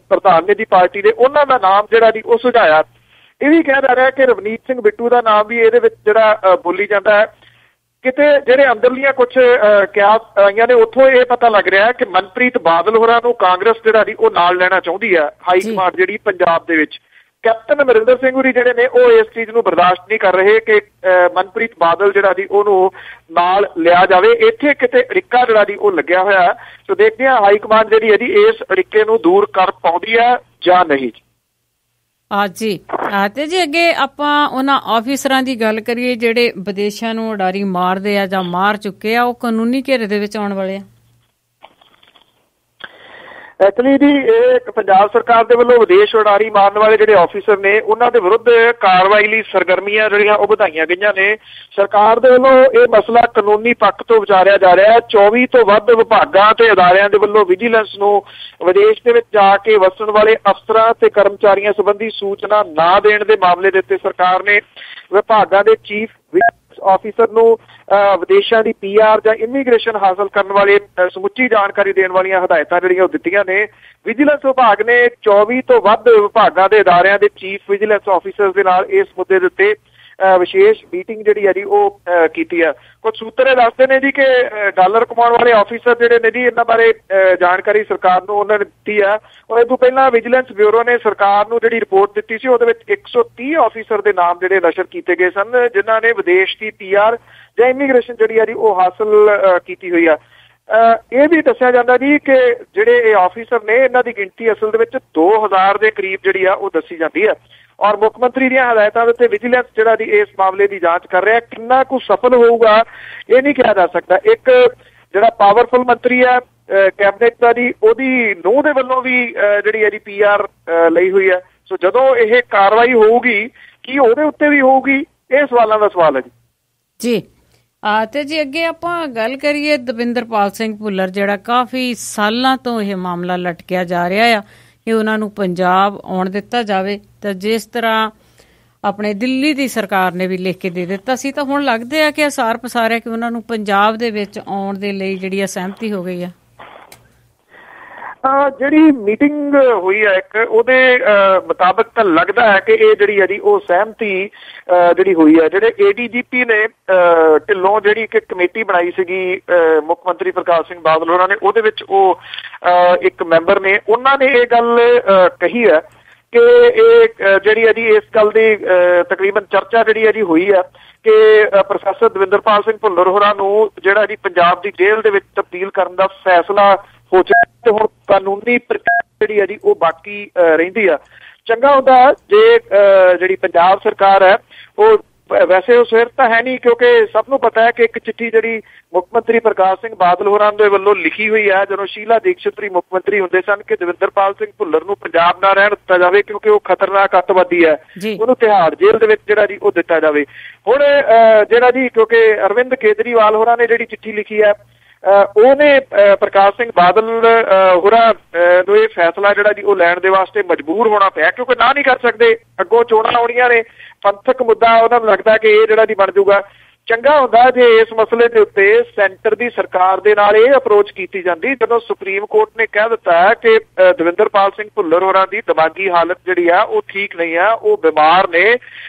ਪ੍ਰਧਾਨ ਨੇ ਜੀ ਪਾਰਟੀ ਦੇ, ਉਹਨਾਂ ਦਾ ਨਾਮ ਜਿਹੜਾ ਜੀ ਉਹ ਸੁਝਾਇਆ। ਇਹ ਵੀ ਕਿਹਾ ਜਾ ਰਿਹਾ ਕਿ ਰਵਨੀਤ ਸਿੰਘ ਬਿੱਟੂ ਦਾ ਨਾਮ ਵੀ ਇਹਦੇ ਵਿੱਚ ਜਿਹੜਾ ਬੋਲੀ ਜਾਂਦਾ ਹੈ। ਕਿਤੇ ਜਿਹੜੇ ਅੰਦਰਲੀਆਂ ਕੁਝ ਕਿਆਸ ਆਈਆਂ ਨੇ ਉੱਥੋਂ ਇਹ ਪਤਾ ਲੱਗ ਰਿਹਾ ਕਿ ਮਨਪ੍ਰੀਤ ਬਾਦਲ ਹੋਰਾਂ ਨੂੰ ਕਾਂਗਰਸ ਜਿਹੜਾ ਜੀ ਉਹ ਨਾਲ ਲੈਣਾ ਚਾਹੁੰਦੀ ਹੈ ਹਾਈ ਕਮਾਂਡ ਜਿਹੜੀ ਪੰਜਾਬ ਦੇ ਵਿੱਚ। ਕੈਪਟਨ ਅਮਰਿੰਦਰ ਸਿੰਘ ਹੋਰੀ ਜਿਹੜੇ ਨੇ ਉਹ ਇਸ ਚੀਜ਼ ਨੂੰ ਬਰਦਾਸ਼ਤ ਨਹੀਂ ਕਰ ਰਹੇ ਕਿ ਮਨਪ੍ਰੀਤ ਬਾਦਲ ਜਿਹੜਾ ਜੀ ਉਹਨੂੰ ਨਾਲ ਲਿਆ ਜਾਵੇ। ਇੱਥੇ ਕਿਤੇ ਅੜਿੱਕਾ ਜਿਹੜਾ ਜੀ ਉਹ ਲੱਗਿਆ ਹੋਇਆ। ਸੋ ਦੇਖਦੇ ਹਾਂ ਹਾਈ ਕਮਾਂਡ ਜਿਹੜੀ ਹੈ ਜੀ ਇਸ ਅੜਿੱਕੇ ਨੂੰ ਦੂਰ ਕਰ ਪਾਉਂਦੀ ਹੈ ਜਾਂ ਨਹੀਂ। ਜੀ ਤੇ ਜੀ ਅੱਗੇ ਆਪਾਂ ਉਹਨਾਂ ਆਫਿਸਰਾਂ ਦੀ ਗੱਲ ਕਰੀਏ ਜਿਹੜੇ ਵਿਦੇਸ਼ਾਂ ਨੂੰ ਉਡਾਰੀ ਮਾਰਦੇ ਆ ਜਾਂ ਮਾਰ ਚੁੱਕੇ ਆ, ਉਹ ਕਾਨੂੰਨੀ ਘੇਰੇ ਦੇ ਵਿੱਚ ਆਉਣ ਵਾਲੇ ਆ। ਐਕਚੁਅਲੀ ਜੀ ਇਹ ਪੰਜਾਬ ਸਰਕਾਰ ਦੇ ਵੱਲੋਂ ਵਿਦੇਸ਼ ਉਡਾਰੀ ਮਾਰਨ ਵਾਲੇ ਜਿਹੜੇ ਆਫੀਸਰ ਨੇ ਉਹਨਾਂ ਦੇ ਵਿਰੁੱਧ ਕਾਰਵਾਈ ਲਈ ਸਰਗਰਮੀਆਂ ਜਿਹੜੀਆਂ ਉਹ ਵਧਾਈਆਂ ਗਈਆਂ ਨੇ। ਸਰਕਾਰ ਦੇ ਵੱਲੋਂ ਇਹ ਮਸਲਾ ਕਾਨੂੰਨੀ ਪੱਖ ਤੋਂ ਵਿਚਾਰਿਆ ਜਾ ਰਿਹਾ ਹੈ। 24 ਤੋਂ ਵੱਧ ਵਿਭਾਗਾਂ ਤੇ ਅਦਾਰਿਆਂ ਦੇ ਵੱਲੋਂ ਵਿਜੀਲੈਂਸ ਨੂੰ ਵਿਦੇਸ਼ ਦੇ ਵਿੱਚ ਜਾ ਕੇ ਵਸਣ ਵਾਲੇ ਅਫਸਰਾਂ ਤੇ ਕਰਮਚਾਰੀਆਂ ਸੰਬੰਧੀ ਸੂਚਨਾ ਨਾ ਦੇਣ ਦੇ ਮਾਮਲੇ ਦੇ ਉੱਤੇ ਸਰਕਾਰ ਨੇ ਵਿਭਾਗਾਂ ਦੇ ਚੀਫ ਆਫੀਸਰ ਨੂੰ ਵਿਦੇਸ਼ਾਂ ਦੀ PR ਜਾਂ ਇਮੀਗ੍ਰੇਸ਼ਨ ਹਾਸਲ ਕਰਨ ਵਾਲੇ ਸਮੁੱਚੀ ਜਾਣਕਾਰੀ ਦੇਣ ਵਾਲੀਆਂ ਹਦਾਇਤਾਂ ਜਿਹੜੀਆਂ ਉਹ ਦਿੱਤੀਆਂ ਨੇ। ਵਿਜੀਲੈਂਸ ਵਿਭਾਗ ਨੇ 24 ਤੋਂ ਵੱਧ ਵਿਭਾਗਾਂ ਦੇ ਅਦਾਰਿਆਂ ਦੇ ਚੀਫ ਵਿਜੀਲੈਂਸ ਆਫੀਸਰ ਦੇ ਨਾਲ ਇਸ ਮੁੱਦੇ ਦੇ ਉੱਤੇ ਵਿਸ਼ੇਸ਼ ਮੀਟਿੰਗ ਜਿਹੜੀ ਹੈ ਜੀ ਉਹ ਕੀਤੀ ਆ। ਕੁਝ ਸੂਤਰ ਇਹ ਦੱਸਦੇ ਨੇ ਜੀ ਕਿ ਡਾਲਰ ਕਮਾਉਣ ਵਾਲੇ ਆਫੀਸਰ ਜਿਹੜੇ ਨੇ ਜੀ ਇਹਨਾਂ ਬਾਰੇ ਜਾਣਕਾਰੀ ਸਰਕਾਰ ਨੂੰ ਉਹਨਾਂ ਨੇ ਦਿੱਤੀ ਆ। ਔਰ ਇਹ ਤੋਂ ਪਹਿਲਾਂ ਵਿਜੀਲੈਂਸ ਬਿਊਰੋ ਨੇ ਸਰਕਾਰ ਨੂੰ ਜਿਹੜੀ ਰਿਪੋਰਟ ਦਿੱਤੀ ਸੀ ਉਹਦੇ ਵਿੱਚ 130 ਆਫੀਸਰ ਦੇ ਨਾਮ ਜਿਹੜੇ ਨਸ਼ਰ ਕੀਤੇ ਗਏ ਸਨ ਜਿਨ੍ਹਾਂ ਨੇ ਵਿਦੇਸ਼ ਦੀ PR ਜਾਂ ਇਮੀਗ੍ਰੇਸ਼ਨ ਜਿਹੜੀ ਆ ਜੀ ਉਹ ਹਾਸਲ ਕੀਤੀ ਹੋਈ ਆ। ਇਹ ਵੀ ਦੱਸਿਆ ਜਾਂਦਾ ਜੀ ਕਿ ਜਿਹੜੇ ਇਹ ਆਫੀਸਰ ਨੇ ਇਹਨਾਂ ਦੀ ਗਿਣਤੀ ਅਸਲ ਦੇ ਵਿੱਚ 2000 ਦੇ ਕਰੀਬ ਜਿਹੜੀ ਆ ਉਹ ਦੱਸੀ ਜਾਂਦੀ ਆ। ਔਰ ਮੁੱਖ ਮੰਤਰੀ ਦੀਆਂ ਹਦਾਇਤਾਂ ਦੇ ਉੱਤੇ ਵਿਜੀਲੈਂਸ ਜਿਹੜਾ ਦੀ ਇਸ ਮਾਮਲੇ ਦੀ ਜਾਂਚ ਕਰ ਰਿਹਾ। ਕਿੰਨਾ ਕੁ ਸਫਲ ਹੋਊਗਾ ਇਹ ਨਹੀਂ ਕਿਹਾ ਜਾ ਸਕਦਾ। ਇੱਕ ਜਿਹੜਾ ਪਾਵਰਫੁਲ ਮੰਤਰੀ ਆ ਕੈਬਨਿਟ ਦਾ ਜੀ ਉਹਦੀ ਨੂੰਹ ਦੇ ਵੱਲੋਂ ਵੀ ਜਿਹੜੀ ਇਹਦੀ PR ਲਈ ਹੋਈ ਹੈ। ਸੋ ਜਦੋਂ ਇਹ ਕਾਰਵਾਈ ਹੋਊਗੀ ਕੀ ਉਹਦੇ ਉੱਤੇ ਵੀ ਹੋਊਗੀ, ਇਹ ਸਵਾਲਾਂ ਦਾ ਸਵਾਲ ਹੈ ਜੀ। ਤੇ ਜੀ ਅੱਗੇ ਆਪਾਂ ਗੱਲ ਕਰੀਏ ਦਵਿੰਦਰਪਾਲ ਸਿੰਘ ਭੁੱਲਰ ਜਿਹੜਾ ਕਾਫੀ ਸਾਲਾਂ ਤੋਂ ਇਹ ਮਾਮਲਾ ਲਟਕਿਆ ਜਾ ਰਿਹਾ ਆ ਕਿ ਉਹਨਾਂ ਨੂੰ ਪੰਜਾਬ ਆਉਣ ਦਿੱਤਾ ਜਾਵੇ। ਤਾਂ ਜਿਸ ਤਰ੍ਹਾਂ ਆਪਣੇ ਦਿੱਲੀ ਦੀ ਸਰਕਾਰ ਨੇ ਵੀ ਲਿਖ ਕੇ ਦੇ ਦਿੱਤਾ ਸੀ ਤਾਂ ਹੁਣ ਲੱਗਦੇ ਆ ਕਿ ਅਸਾਰ ਪਸਾਰਿਆ ਕਿ ਉਹਨਾਂ ਨੂੰ ਪੰਜਾਬ ਦੇ ਵਿੱਚ ਆਉਣ ਦੇ ਲਈ ਜਿਹੜੀ ਸਹਿਮਤੀ ਹੋ ਗਈ ਆ। ਜਿਹੜੀ ਮੀਟਿੰਗ ਹੋਈ ਹੈ ਇੱਕ ਉਹਦੇ ਮੁਤਾਬਕ ਤਾਂ ਲੱਗਦਾ ਹੈ ਕਿ ਇਹ ਜਿਹੜੀ ਹੈ ਜੀ ਉਹ ਸਹਿਮਤੀ ਜਿਹੜੀ ਹੋਈ ਹੈ। ਜਿਹੜੇ ADGP ਨੇ ਢਿੱਲੋਂ ਜਿਹੜੀ ਇੱਕ ਕਮੇਟੀ ਬਣਾਈ ਸੀਗੀ ਮੁੱਖ ਮੰਤਰੀ ਪ੍ਰਕਾਸ਼ ਸਿੰਘ ਬਾਦਲ ਹੋਰਾਂ ਨੇ, ਉਹਦੇ ਵਿੱਚ ਉਹ ਇੱਕ ਮੈਂਬਰ ਨੇ, ਉਹਨਾਂ ਨੇ ਇਹ ਗੱਲ ਕਹੀ ਹੈ ਕਿ ਇਹ ਜਿਹੜੀ ਹੈ ਜੀ ਇਸ ਗੱਲ ਦੀ ਤਕਰੀਬਨ ਚਰਚਾ ਜਿਹੜੀ ਹੈ ਜੀ ਹੋਈ ਹੈ ਕਿ ਪ੍ਰੋਫੈਸਰ ਦਵਿੰਦਰਪਾਲ ਸਿੰਘ ਭੁੱਲਰ ਹੋਰਾਂ ਨੂੰ ਜਿਹੜਾ ਜੀ ਪੰਜਾਬ ਦੀ ਜੇਲ੍ਹ ਦੇ ਵਿੱਚ ਤਬਦੀਲ ਕਰਨ ਦਾ ਫੈਸਲਾ ਹੋ ਚੁੱਕਾ ਤੇ ਹੁਣ ਕਾਨੂੰਨੀ ਪ੍ਰਕਿਰਿਆ ਜਿਹੜੀ ਹੈ ਜੀ ਉਹ ਬਾਕੀ ਰਹਿੰਦੀ ਆ। ਚੰਗਾ ਹੁੰਦਾ ਜੇ ਜਿਹੜੀ ਪੰਜਾਬ ਸਰਕਾਰ ਹੈ ਉਹ ਵੈਸੇ ਉਹ ਸਵੇਰ ਤਾਂ ਹੈ ਨਹੀਂ ਕਿਉਂਕਿ ਸਭ ਨੂੰ ਪਤਾ ਹੈ ਕਿ ਇੱਕ ਚਿੱਠੀ ਜਿਹੜੀ ਮੁੱਖ ਮੰਤਰੀ ਪ੍ਰਕਾਸ਼ ਸਿੰਘ ਬਾਦਲ ਹੋਰਾਂ ਦੇ ਵੱਲੋਂ ਲਿਖੀ ਹੋਈ ਹੈ ਜਦੋਂ ਸ਼ੀਲਾ ਦੀਕਸ਼ਿਤ ਜੀ ਮੁੱਖ ਮੰਤਰੀ ਹੁੰਦੇ ਸਨ ਕਿ ਦਵਿੰਦਰਪਾਲ ਸਿੰਘ ਭੁੱਲਰ ਨੂੰ ਪੰਜਾਬ ਨਾ ਰਹਿਣ ਦਿੱਤਾ ਜਾਵੇ ਕਿਉਂਕਿ ਉਹ ਖਤਰਨਾਕ ਅੱਤਵਾਦੀ ਹੈ, ਉਹਨੂੰ ਤਿਹਾੜ ਜੇਲ੍ਹ ਦੇ ਵਿੱਚ ਜਿਹੜਾ ਜੀ ਉਹ ਦਿੱਤਾ ਜਾਵੇ। ਹੁਣ ਜਿਹੜਾ ਜੀ ਕਿਉਂਕਿ ਅਰਵਿੰਦ ਕੇਜਰੀਵਾਲ ਹੋਰਾਂ ਨੇ ਜਿਹੜੀ ਚਿੱਠੀ ਲਿਖੀ ਹੈ ਉਹਨੇ ਪ੍ਰਕਾਸ਼ ਸਿੰਘ ਬਾਦਲ ਹੋਰਾਂ ਨੂੰ ਇਹ ਫੈਸਲਾ ਜਿਹੜਾ ਜੀ ਉਹ ਲੈਣ ਦੇ ਵਾਸਤੇ ਮਜਬੂਰ ਹੋਣਾ ਪਿਆ ਕਿਉਂਕਿ ਨਾ ਨਹੀਂ ਕਰ ਸਕਦੇ। ਅੱਗੋਂ ਚੋਣਾਂ ਆਉਣੀਆਂ ਨੇ, ਪੰਥਕ ਮੁੱਦਾ ਉਹਨਾਂ ਨੂੰ ਲੱਗਦਾ ਕਿ ਇਹ ਜਿਹੜਾ ਜੀ ਬਣ ਜਾਊਗਾ। ਚੰਗਾ ਹੁੰਦਾ ਜੇ ਇਸ ਮਸਲੇ ਦੇ ਉੱਤੇ ਸੈਂਟਰ ਦੀ ਸਰਕਾਰ ਦੇ ਨਾਲ ਇਹ ਅਪਰੋਚ ਕੀਤੀ ਜਾਂਦੀ ਜਦੋਂ ਸੁਪਰੀਮ ਕੋਰਟ ਨੇ ਕਹਿ ਦਿੱਤਾ ਹੈ ਕਿ ਦਵਿੰਦਰਪਾਲ ਸਿੰਘ ਭੁੱਲਰ ਹੋਰਾਂ ਦੀ ਦਿਮਾਗੀ ਹਾਲਤ ਜਿਹੜੀ ਆ ਉਹ ਠੀਕ ਨਹੀਂ ਆ, ਉਹ ਬਿਮਾਰ ਨੇ,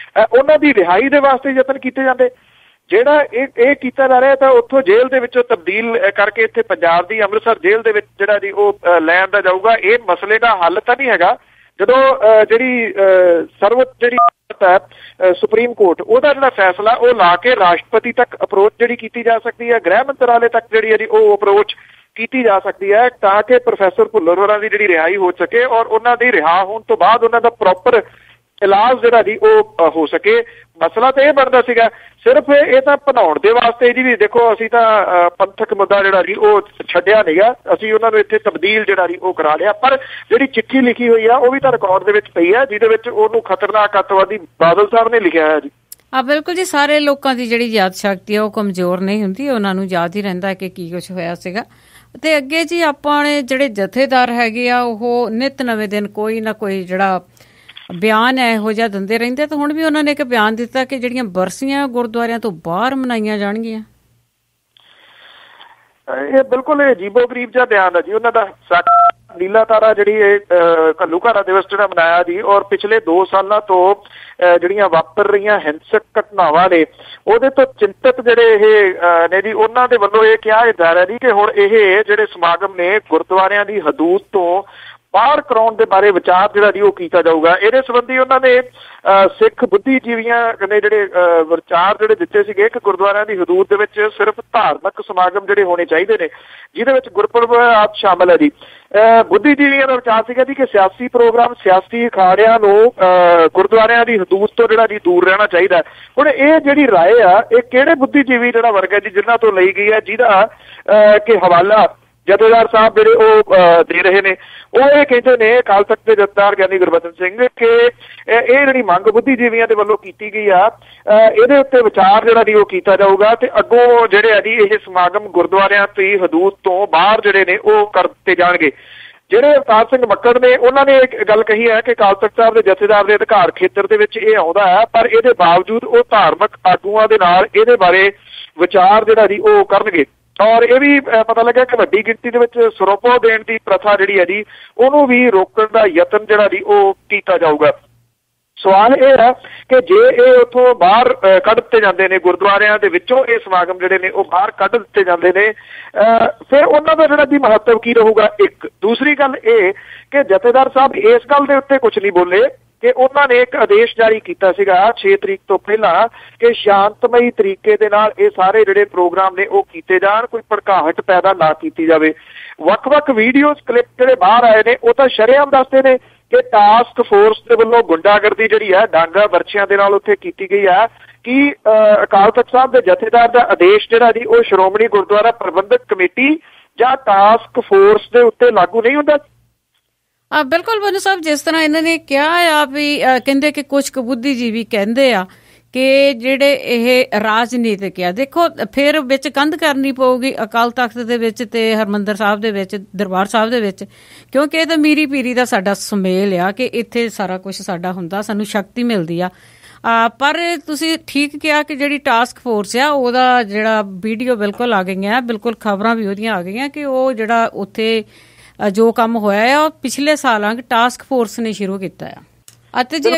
ਉਹਨਾਂ ਦੀ ਰਿਹਾਈ ਦੇ ਵਾਸਤੇ ਯਤਨ ਕੀਤੇ ਜਾਂਦੇ। ਜਿਹੜਾ ਇਹ ਕੀਤਾ ਜਾ ਰਿਹਾ ਤਾਂ ਉੱਥੋਂ ਜੇਲ੍ਹ ਦੇ ਵਿੱਚੋਂ ਤਬਦੀਲ ਕਰਕੇ ਇੱਥੇ ਪੰਜਾਬ ਦੀ ਅੰਮ੍ਰਿਤਸਰ ਜੇਲ੍ਹ ਦੇ ਵਿੱਚ ਜਿਹੜਾ ਜੀ ਉਹ ਲੈ ਆਂਦਾ ਜਾਊਗਾ। ਇਹ ਮਸਲੇ ਦਾ ਹੱਲ ਤਾਂ ਨਹੀਂ ਹੈਗਾ। ਜਦੋਂ ਜਿਹੜੀ ਸਰਵਉੱਚ ਜਿਹੜੀ ਹੈ ਸੁਪਰੀਮ ਕੋਰਟ ਉਹਦਾ ਜਿਹੜਾ ਫੈਸਲਾ ਉਹ ਲਾ ਕੇ ਰਾਸ਼ਟਰਪਤੀ ਤੱਕ ਅਪਰੋਚ ਜਿਹੜੀ ਕੀਤੀ ਜਾ ਸਕਦੀ ਹੈ, ਗ੍ਰਹਿ ਮੰਤਰਾਲੇ ਤੱਕ ਜਿਹੜੀ ਹੈ ਜੀ ਉਹ ਅਪਰੋਚ ਕੀਤੀ ਜਾ ਸਕਦੀ ਹੈ ਤਾਂ ਕਿ ਪ੍ਰੋਫੈਸਰ ਭੁੱਲਰ ਹੋਰਾਂ ਦੀ ਜਿਹੜੀ ਰਿਹਾਈ ਹੋ ਸਕੇ ਔਰ ਉਹਨਾਂ ਦੀ ਰਿਹਾ ਹੋਣ ਤੋਂ ਬਾਅਦ ਉਹਨਾਂ ਦਾ ਪ੍ਰੋਪਰ ਇਲਾਜ ਜਿਹੜਾ ਜੀ ਉਹ ਹੋ ਸਕੇ। ਮਸਲਾ ਤਾਂ ਇਹ ਬਣਦਾ ਸੀਗਾ ਸਿਰਫ ਇਹ ਤਾਂ ਬਣਾਉਣ ਦੇ ਵਾਸਤੇ ਜੀ ਵੀ ਦੇਖੋ ਅਸੀਂ ਤਾਂ ਪੰਥਕ ਮੁੱਦਾ ਜਿਹੜਾ ਜੀ ਉਹ ਛੱਡਿਆ ਨਹੀਂਗਾ, ਅਸੀਂ ਉਹਨਾਂ ਨੂੰ ਇੱਥੇ ਤਬਦੀਲ ਜਿਹੜਾ ਜੀ ਉਹ ਕਰਾ ਲਿਆ। ਪਰ ਜਿਹੜੀ ਚਿੱਠੀ ਲਿਖੀ ਹੋਈ ਆ ਉਹ ਵੀ ਤਾਂ ਰਿਕਾਰਡ ਦੇ ਵਿੱਚ ਪਈ ਆ ਜਿਹਦੇ ਵਿੱਚ ਉਹਨੂੰ ਖਤਰਨਾਕ ਅੱਤਵਾਦੀ ਬਾਦਲ ਸਾਹਿਬ ਨੇ ਲਿਖਿਆ ਹੈ ਜੀ। ਬਿਲਕੁਲ ਜੀ, ਸਾਰੇ ਲੋਕਾਂ ਦੀ ਜਿਹੜੀ ਯਾਦ ਸ਼ਕਤੀ ਆ ਉਹ ਕਮਜ਼ੋਰ ਨਹੀਂ ਹੁੰਦੀ, ਉਹਨਾਂ ਨੂੰ ਯਾਦ ਹੀ ਰਹਿੰਦਾ ਕਿ ਕੀ ਕੁਛ ਹੋਇਆ ਸੀਗਾ। ਤੇ ਅੱਗੇ ਜੀ ਆਪਾਂ ਨੇ ਜਿਹੜੇ ਜਥੇਦਾਰ ਹੈਗੇ ਆ ਉਹ ਨਿਤ ਨਵੇਂ ਦਿਨ ਕੋਈ ਨਾ ਕੋਈ ਜਿਹੜਾ ਬਿਆਨ ਇਹੋ ਜਿਹਾ ਦਿੰਦੇ ਰਹਿੰਦੇ ਤਾਂ ਹੁਣ ਵੀ ਉਹਨਾਂ ਨੇ ਇੱਕ ਬਿਆਨ ਦਿੱਤਾ ਕਿ ਜਿਹੜੀਆਂ ਬਰਸੀਆਂ ਗੁਰਦੁਆਰਿਆਂ ਤੋਂ ਬਾਹਰ ਮਨਾਈਆਂ ਜਾਣਗੀਆਂ। ਇਹ ਬਿਲਕੁਲ ਅਜੀਬੋ ਗਰੀਬ ਜਿਹਾ ਬਿਆਨ ਹੈ ਜੀ ਉਹਨਾਂ ਦਾ। ਨੀਲਾ ਤਾਰਾ ਜਿਹੜੀ ਇਹ ਘੱਲੂਘਾਰਾ ਦਿਵਸ ਜਿਹੜਾ ਮਨਾਇਆ ਜੀ ਔਰ ਪਿਛਲੇ 2 ਸਾਲਾਂ ਤੋਂ ਜਿਹੜੀਆਂ ਵਾਪਰ ਰਹੀਆਂ ਹਿੰਸਕ ਘਟਨਾਵਾਂ ਨੇ ਉਹਦੇ ਤੋਂ ਚਿੰਤਤ ਜਿਹੜੇ ਇਹ ਨੇ ਜੀ ਉਹਨਾਂ ਦੇ ਵੱਲੋਂ ਇਹ ਕਿਹਾ ਜਾ ਰਿਹਾ ਜੀ ਕਿ ਹੁਣ ਇਹ ਜਿਹੜੇ ਸਮਾਗਮ ਨੇ ਗੁਰਦੁਆਰਿਆਂ ਦੀ ਹਦੂਦ ਤੋਂ ਬਾਹਰ ਕਰਾਉਣ ਦੇ ਬਾਰੇ ਵਿਚਾਰ ਜਿਹੜਾ ਜੀ ਉਹ ਕੀਤਾ ਜਾਊਗਾ। ਇਹਦੇ ਸੰਬੰਧੀ ਉਹਨਾਂ ਨੇ ਸਿੱਖ ਬੁੱਧੀਜੀਵੀਆਂ ਨੇ ਜਿਹੜੇ ਵਿਚਾਰ ਜਿਹੜੇ ਦਿੱਤੇ ਸੀਗੇ ਕਿ ਗੁਰਦੁਆਰਿਆਂ ਦੀ ਹਦੂਦ ਦੇ ਵਿੱਚ ਸਿਰਫ ਧਾਰਮਿਕ ਸਮਾਗਮ ਜਿਹੜੇ ਹੋਣੇ ਚਾਹੀਦੇ ਨੇ ਜਿਹਦੇ ਵਿੱਚ ਗੁਰਪੁਰਬ ਆਦਿ ਸ਼ਾਮਲ ਹੈ ਜੀ। ਬੁੱਧੀਜੀਵੀਆਂ ਦਾ ਵਿਚਾਰ ਸੀਗਾ ਜੀ ਕਿ ਸਿਆਸੀ ਪ੍ਰੋਗਰਾਮ ਸਿਆਸੀ ਅਖਾੜਿਆਂ ਨੂੰ ਗੁਰਦੁਆਰਿਆਂ ਦੀ ਹਦੂਦ ਤੋਂ ਜਿਹੜਾ ਜੀ ਦੂਰ ਰਹਿਣਾ ਚਾਹੀਦਾ। ਹੁਣ ਇਹ ਜਿਹੜੀ ਰਾਏ ਆ ਇਹ ਕਿਹੜੇ ਬੁੱਧੀਜੀਵੀ ਜਿਹੜਾ ਵਰਗ ਹੈ ਜੀ ਜਿਨ੍ਹਾਂ ਤੋਂ ਲਈ ਗਈ ਹੈ ਜਿਹਦਾ ਕਿ ਹਵਾਲਾ ਜਥੇਦਾਰ ਸਾਹਿਬ ਜਿਹੜੇ ਉਹ ਦੇ ਰਹੇ ਨੇ। ਉਹ ਇਹ ਕਹਿੰਦੇ ਨੇ ਅਕਾਲ ਤਖਤ ਦੇ ਜਥੇਦਾਰ ਗਿਆਨੀ ਗੁਰਬਚਨ ਸਿੰਘ ਕਿ ਇਹ ਜਿਹੜੀ ਮੰਗ ਬੁੱਧੀਜੀਵੀਆਂ ਦੇ ਵੱਲੋਂ ਕੀਤੀ ਗਈ ਆ, ਇਹਦੇ ਉੱਤੇ ਵਿਚਾਰ ਜਿਹੜਾ ਦੀ ਉਹ ਕੀਤਾ ਜਾਊਗਾ ਤੇ ਅੱਗੋਂ ਜਿਹੜੇ ਆ ਜੀ ਇਹ ਸਮਾਗਮ ਗੁਰਦੁਆਰਿਆਂ ਦੀ ਹਦੂਦ ਤੋਂ ਬਾਹਰ ਜਿਹੜੇ ਨੇ ਉਹ ਕਰ ਦਿੱਤੇ ਜਾਣਗੇ। ਜਿਹੜੇ ਅਵਤਾਰ ਸਿੰਘ ਮੱਕੜ ਨੇ ਉਹਨਾਂ ਨੇ ਇੱਕ ਗੱਲ ਕਹੀ ਹੈ ਕਿ ਅਕਾਲ ਤਖਤ ਸਾਹਿਬ ਦੇ ਜਥੇਦਾਰ ਦੇ ਅਧਿਕਾਰ ਖੇਤਰ ਦੇ ਵਿੱਚ ਇਹ ਆਉਂਦਾ ਹੈ, ਪਰ ਇਹਦੇ ਬਾਵਜੂਦ ਉਹ ਧਾਰਮਿਕ ਆਗੂਆਂ ਦੇ ਨਾਲ ਇਹਦੇ ਬਾਰੇ ਵਿਚਾਰ ਜਿਹੜਾ ਜੀ ਉਹ ਕਰਨਗੇ। ਔਰ ਇਹ ਵੀ ਪਤਾ ਲੱਗਾ ਕਿ ਵੱਡੀ ਗਿਣਤੀ ਦੇ ਵਿੱਚ ਸਰੋਪੋ ਦੇਣ ਦੀ ਪ੍ਰਥਾ ਜਿਹੜੀ ਹੈ ਜੀ ਉਹਨੂੰ ਵੀ ਰੋਕਣ ਦਾ ਯਤਨ ਜਿਹੜਾ ਜੀ ਉਹ ਕੀਤਾ ਜਾਊਗਾ। ਸਵਾਲ ਇਹ ਹੈ ਕਿ ਜੇ ਇਹ ਉੱਥੋਂ ਬਾਹਰ ਕੱਢ ਦਿੱਤੇ ਜਾਂਦੇ ਨੇ, ਗੁਰਦੁਆਰਿਆਂ ਦੇ ਵਿੱਚੋਂ ਇਹ ਸਮਾਗਮ ਜਿਹੜੇ ਨੇ ਉਹ ਬਾਹਰ ਕੱਢ ਦਿੱਤੇ ਜਾਂਦੇ ਨੇ, ਫਿਰ ਉਹਨਾਂ ਦਾ ਜਿਹੜਾ ਜੀ ਮਹੱਤਵ ਕੀ ਰਹੂਗਾ। ਇੱਕ ਦੂਸਰੀ ਗੱਲ ਇਹ ਕਿ ਜਥੇਦਾਰ ਸਾਹਿਬ ਇਸ ਗੱਲ ਦੇ ਉੱਤੇ ਕੁਝ ਨਹੀਂ ਬੋਲੇ ਕਿ ਉਹਨਾਂ ਨੇ ਇੱਕ ਆਦੇਸ਼ ਜਾਰੀ ਕੀਤਾ ਸੀਗਾ 6 ਤਰੀਕ ਤੋਂ ਪਹਿਲਾਂ ਕਿ ਸ਼ਾਂਤਮਈ ਤਰੀਕੇ ਦੇ ਨਾਲ ਇਹ ਸਾਰੇ ਜਿਹੜੇ ਪ੍ਰੋਗਰਾਮ ਨੇ ਉਹ ਕੀਤੇ ਜਾਣ, ਕੋਈ ਭੜਕਾਹਟ ਪੈਦਾ ਨਾ ਕੀਤੀ ਜਾਵੇ। ਵੱਖ-ਵੱਖ ਵੀਡੀਓਜ਼ ਕਲਿੱਪ ਜਿਹੜੇ ਬਾਹਰ ਆਏ ਨੇ ਉਹ ਤਾਂ ਸ਼ਰੇਆਮ ਦੱਸਦੇ ਨੇ ਕਿ ਟਾਸਕ ਫੋਰਸ ਦੇ ਵੱਲੋਂ ਗੁੰਡਾਗਰਦੀ ਜਿਹੜੀ ਹੈ ਡਾਂਗਾ ਵਰਛਿਆਂ ਦੇ ਨਾਲ ਉੱਥੇ ਕੀਤੀ ਗਈ ਹੈ। ਕਿ ਅਕਾਲ ਤਖਤ ਸਾਹਿਬ ਦੇ ਜਥੇਦਾਰ ਦਾ ਆਦੇਸ਼ ਜਿਹੜਾ ਜੀ ਉਹ ਸ਼੍ਰੋਮਣੀ ਗੁਰਦੁਆਰਾ ਪ੍ਰਬੰਧਕ ਕਮੇਟੀ ਜਾਂ ਟਾਸਕ ਫੋਰਸ ਦੇ ਉੱਤੇ ਲਾਗੂ ਨਹੀਂ ਹੁੰਦਾ। ਬਿਲਕੁਲ ਬਨੂ ਸਾਹਿਬ, ਜਿਸ ਤਰ੍ਹਾਂ ਇਹਨਾਂ ਨੇ ਕਿਹਾ ਆ ਵੀ ਕਹਿੰਦੇ ਕਿ ਕੁਝ ਕੁ ਬੁੱਧੀਜੀਵੀ ਕਹਿੰਦੇ ਆ ਕਿ ਜਿਹੜੇ ਇਹ ਰਾਜਨੀਤਿਕ ਆ, ਦੇਖੋ ਫਿਰ ਵਿੱਚ ਕੰਧ ਕਰਨੀ ਪਊਗੀ ਅਕਾਲ ਤਖਤ ਦੇ ਵਿੱਚ ਤੇ ਹਰਿਮੰਦਰ ਸਾਹਿਬ ਦੇ ਵਿੱਚ, ਦਰਬਾਰ ਸਾਹਿਬ ਦੇ ਵਿੱਚ, ਕਿਉਂਕਿ ਇਹ ਤਾਂ ਮੀਰੀ ਪੀਰੀ ਦਾ ਸਾਡਾ ਸੁਮੇਲ ਆ ਕਿ ਇੱਥੇ ਸਾਰਾ ਕੁਝ ਸਾਡਾ ਹੁੰਦਾ, ਸਾਨੂੰ ਸ਼ਕਤੀ ਮਿਲਦੀ ਆ। ਪਰ ਤੁਸੀਂ ਠੀਕ ਕਿਹਾ ਕਿ ਜਿਹੜੀ ਟਾਸਕ ਫੋਰਸ ਆ ਉਹਦਾ ਜਿਹੜਾ ਵੀਡੀਓ ਬਿਲਕੁਲ ਆ ਗਈਆਂ, ਬਿਲਕੁਲ ਖਬਰਾਂ ਵੀ ਉਹਦੀਆਂ ਆ ਗਈਆਂ ਕਿ ਉਹ ਜਿਹੜਾ ਉੱਥੇ ਜੋ ਕੰਮ ਹੋਇਆ ਆ ਉਹ ਪਿਛਲੇ ਸਾਲਾਂ ਟਾਸਕ ਫੋਰਸ ਨੇ ਸ਼ੁਰੂ ਕੀਤਾ ਆ। ਅਤੇ ਜੀ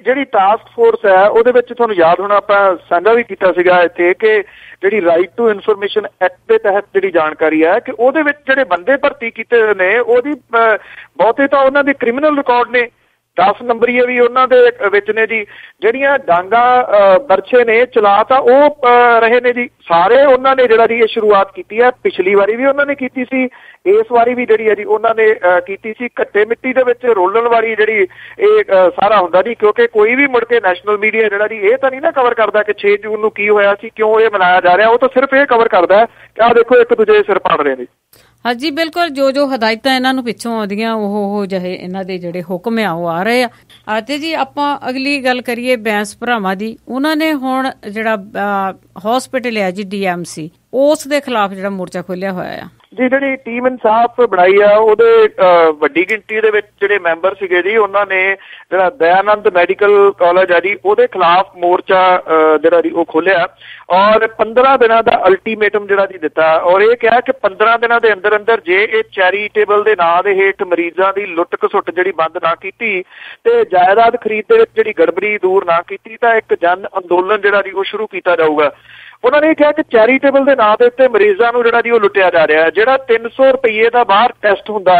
ਜਿਹੜੀ ਟਾਸਕ ਫੋਰਸ ਹੈ ਉਹਦੇ ਵਿੱਚ ਤੁਹਾਨੂੰ ਯਾਦ ਹੋਣਾ ਆਪਾਂ ਸਾਂਝਾ ਵੀ ਕੀਤਾ ਸੀਗਾ ਇੱਥੇ ਕਿ ਜਿਹੜੀ ਰਾਈਟ ਟੂ ਇਨਫੋਰਮੇਸ਼ਨ ਐਕਟ ਦੇ ਤਹਿਤ ਜਿਹੜੀ ਜਾਣਕਾਰੀ ਹੈ ਕਿ ਉਹਦੇ ਵਿੱਚ ਜਿਹੜੇ ਬੰਦੇ ਭਰਤੀ ਕੀਤੇ ਹੋਏ ਨੇ ਉਹਦੀ ਬਹੁਤੇ ਤਾਂ ਉਹਨਾਂ ਦੇ ਕ੍ਰਿਮੀਨਲ ਰਿਕਾਰਡ ਨੇ, 10 ਨੰਬਰੀਏ ਵੀ ਉਹਨਾਂ ਦੇ ਵਿੱਚ ਨੇ ਜੀ। ਜਿਹੜੀਆਂ ਡਾਂਗਾ ਬਰਛੇ ਨੇ ਚਲਾ ਤਾਂ ਉਹ ਰਹੇ ਨੇ ਜੀ ਸਾਰੇ, ਉਹਨਾਂ ਨੇ ਜਿਹੜਾ ਜੀ ਇਹ ਸ਼ੁਰੂਆਤ ਕੀਤੀ ਹੈ। ਪਿਛਲੀ ਵਾਰੀ ਵੀ ਉਹਨਾਂ ਨੇ ਕੀਤੀ ਸੀ, ਇਸ ਵਾਰੀ ਵੀ ਜਿਹੜੀ ਹੈ ਜੀ ਉਹਨਾਂ ਨੇ ਕੀਤੀ ਸੀ। ਘੱਟੇ ਮਿੱਟੀ ਦੇ ਵਿੱਚ ਰੋਲਣ ਵਾਲੀ ਜਿਹੜੀ ਇਹ ਸਾਰਾ ਹੁੰਦਾ ਜੀ, ਕਿਉਂਕਿ ਕੋਈ ਵੀ ਮੁੜ ਕੇ ਨੈਸ਼ਨਲ ਮੀਡੀਆ ਜਿਹੜਾ ਜੀ ਇਹ ਤਾਂ ਨਹੀਂ ਨਾ ਕਵਰ ਕਰਦਾ ਕਿ 6 ਜੂਨ ਨੂੰ ਕੀ ਹੋਇਆ ਸੀ, ਕਿਉਂ ਇਹ ਮਨਾਇਆ ਜਾ ਰਿਹਾ। ਉਹ ਤਾਂ ਸਿਰਫ ਇਹ ਕਵਰ ਕਰਦਾ ਕਿ ਆਹ ਦੇਖੋ ਇੱਕ ਦੂਜੇ ਦੇ ਸਿਰ ਪਾੜ ਰਹੇ ਨੇ। ਹਾਂਜੀ ਬਿਲਕੁਲ, ਜੋ ਹਦਾਇਤਾਂ ਇਹਨਾਂ ਨੂੰ ਪਿੱਛੋਂ ਆਉਂਦੀਆਂ ਉਹ ਜਿਹੇ ਇਹਨਾਂ ਦੇ ਜਿਹੜੇ ਹੁਕਮ ਆ ਉਹ ਆ ਰਹੇ ਆ। ਤੇ ਜੀ ਆਪਾਂ ਅਗਲੀ ਗੱਲ ਕਰੀਏ ਬੈਂਸ ਭਰਾਵਾਂ ਦੀ। ਉਹਨਾਂ ਨੇ ਹੁਣ ਜਿਹੜਾ ਹਸਪੀਟਲ ਆ ਜੀ DMC, ਉਸ ਦੇ ਖਿਲਾਫ ਜਿਹੜਾ ਮੋਰਚਾ ਖੋਲਿਆ ਹੋਇਆ ਆ ਜੀ। ਜਿਹੜੀ ਟੀਮ ਇਨਸਾਫ ਬਣਾਈ ਆ ਉਹਦੇ ਵੱਡੀ ਗਿਣਤੀ ਦੇ ਵਿੱਚ ਜਿਹੜੇ ਮੈਂਬਰ ਸੀਗੇ ਜੀ, ਉਹਨਾਂ ਨੇ ਜਿਹੜਾ ਦਇਆਨੰਦ ਮੈਡੀਕਲ ਕਾਲਜ ਆ ਜੀ ਉਹਦੇ ਖਿਲਾਫ ਮੋਰਚਾ ਜਿਹੜਾ ਜੀ ਉਹ ਖੋਲਿਆ ਔਰ 15 ਦਿਨਾਂ ਦਾ ਅਲਟੀਮੇਟਮ ਜਿਹੜਾ ਜੀ ਦਿੱਤਾ ਔਰ ਇਹ ਕਿਹਾ ਕਿ 15 ਦਿਨਾਂ ਦੇ ਅੰਦਰ ਅੰਦਰ ਜੇ ਇਹ ਚੈਰੀਟੇਬਲ ਦੇ ਨਾਂ ਦੇ ਹੇਠ ਮਰੀਜ਼ਾਂ ਦੀ ਲੁੱਟ ਖਸੁੱਟ ਜਿਹੜੀ ਬੰਦ ਨਾ ਕੀਤੀ ਤੇ ਜਾਇਦਾਦ ਖਰੀਦ ਦੇ ਵਿੱਚ ਜਿਹੜੀ ਗੜਬੜੀ ਦੂਰ ਨਾ ਕੀਤੀ ਤਾਂ ਇੱਕ ਜਨ ਅੰਦੋਲਨ ਜਿਹੜਾ ਜੀ ਉਹ ਸ਼ੁਰੂ ਕੀਤਾ ਜਾਊਗਾ। ਉਹਨਾਂ ਨੇ ਕਿਹਾ ਕਿ ਚੈਰੀਟੇਬਲ ਦੇ ਨਾਂ ਦੇ ਉੱਤੇ ਮਰੀਜ਼ਾਂ ਨੂੰ ਜਿਹੜਾ ਜੀ ਉਹ ਲੁੱਟਿਆ ਜਾ ਰਿਹਾ। ਜਿਹੜਾ 300 ਰੁਪਏ ਦਾ ਬਾਹਰ ਟੈਸਟ ਹੁੰਦਾ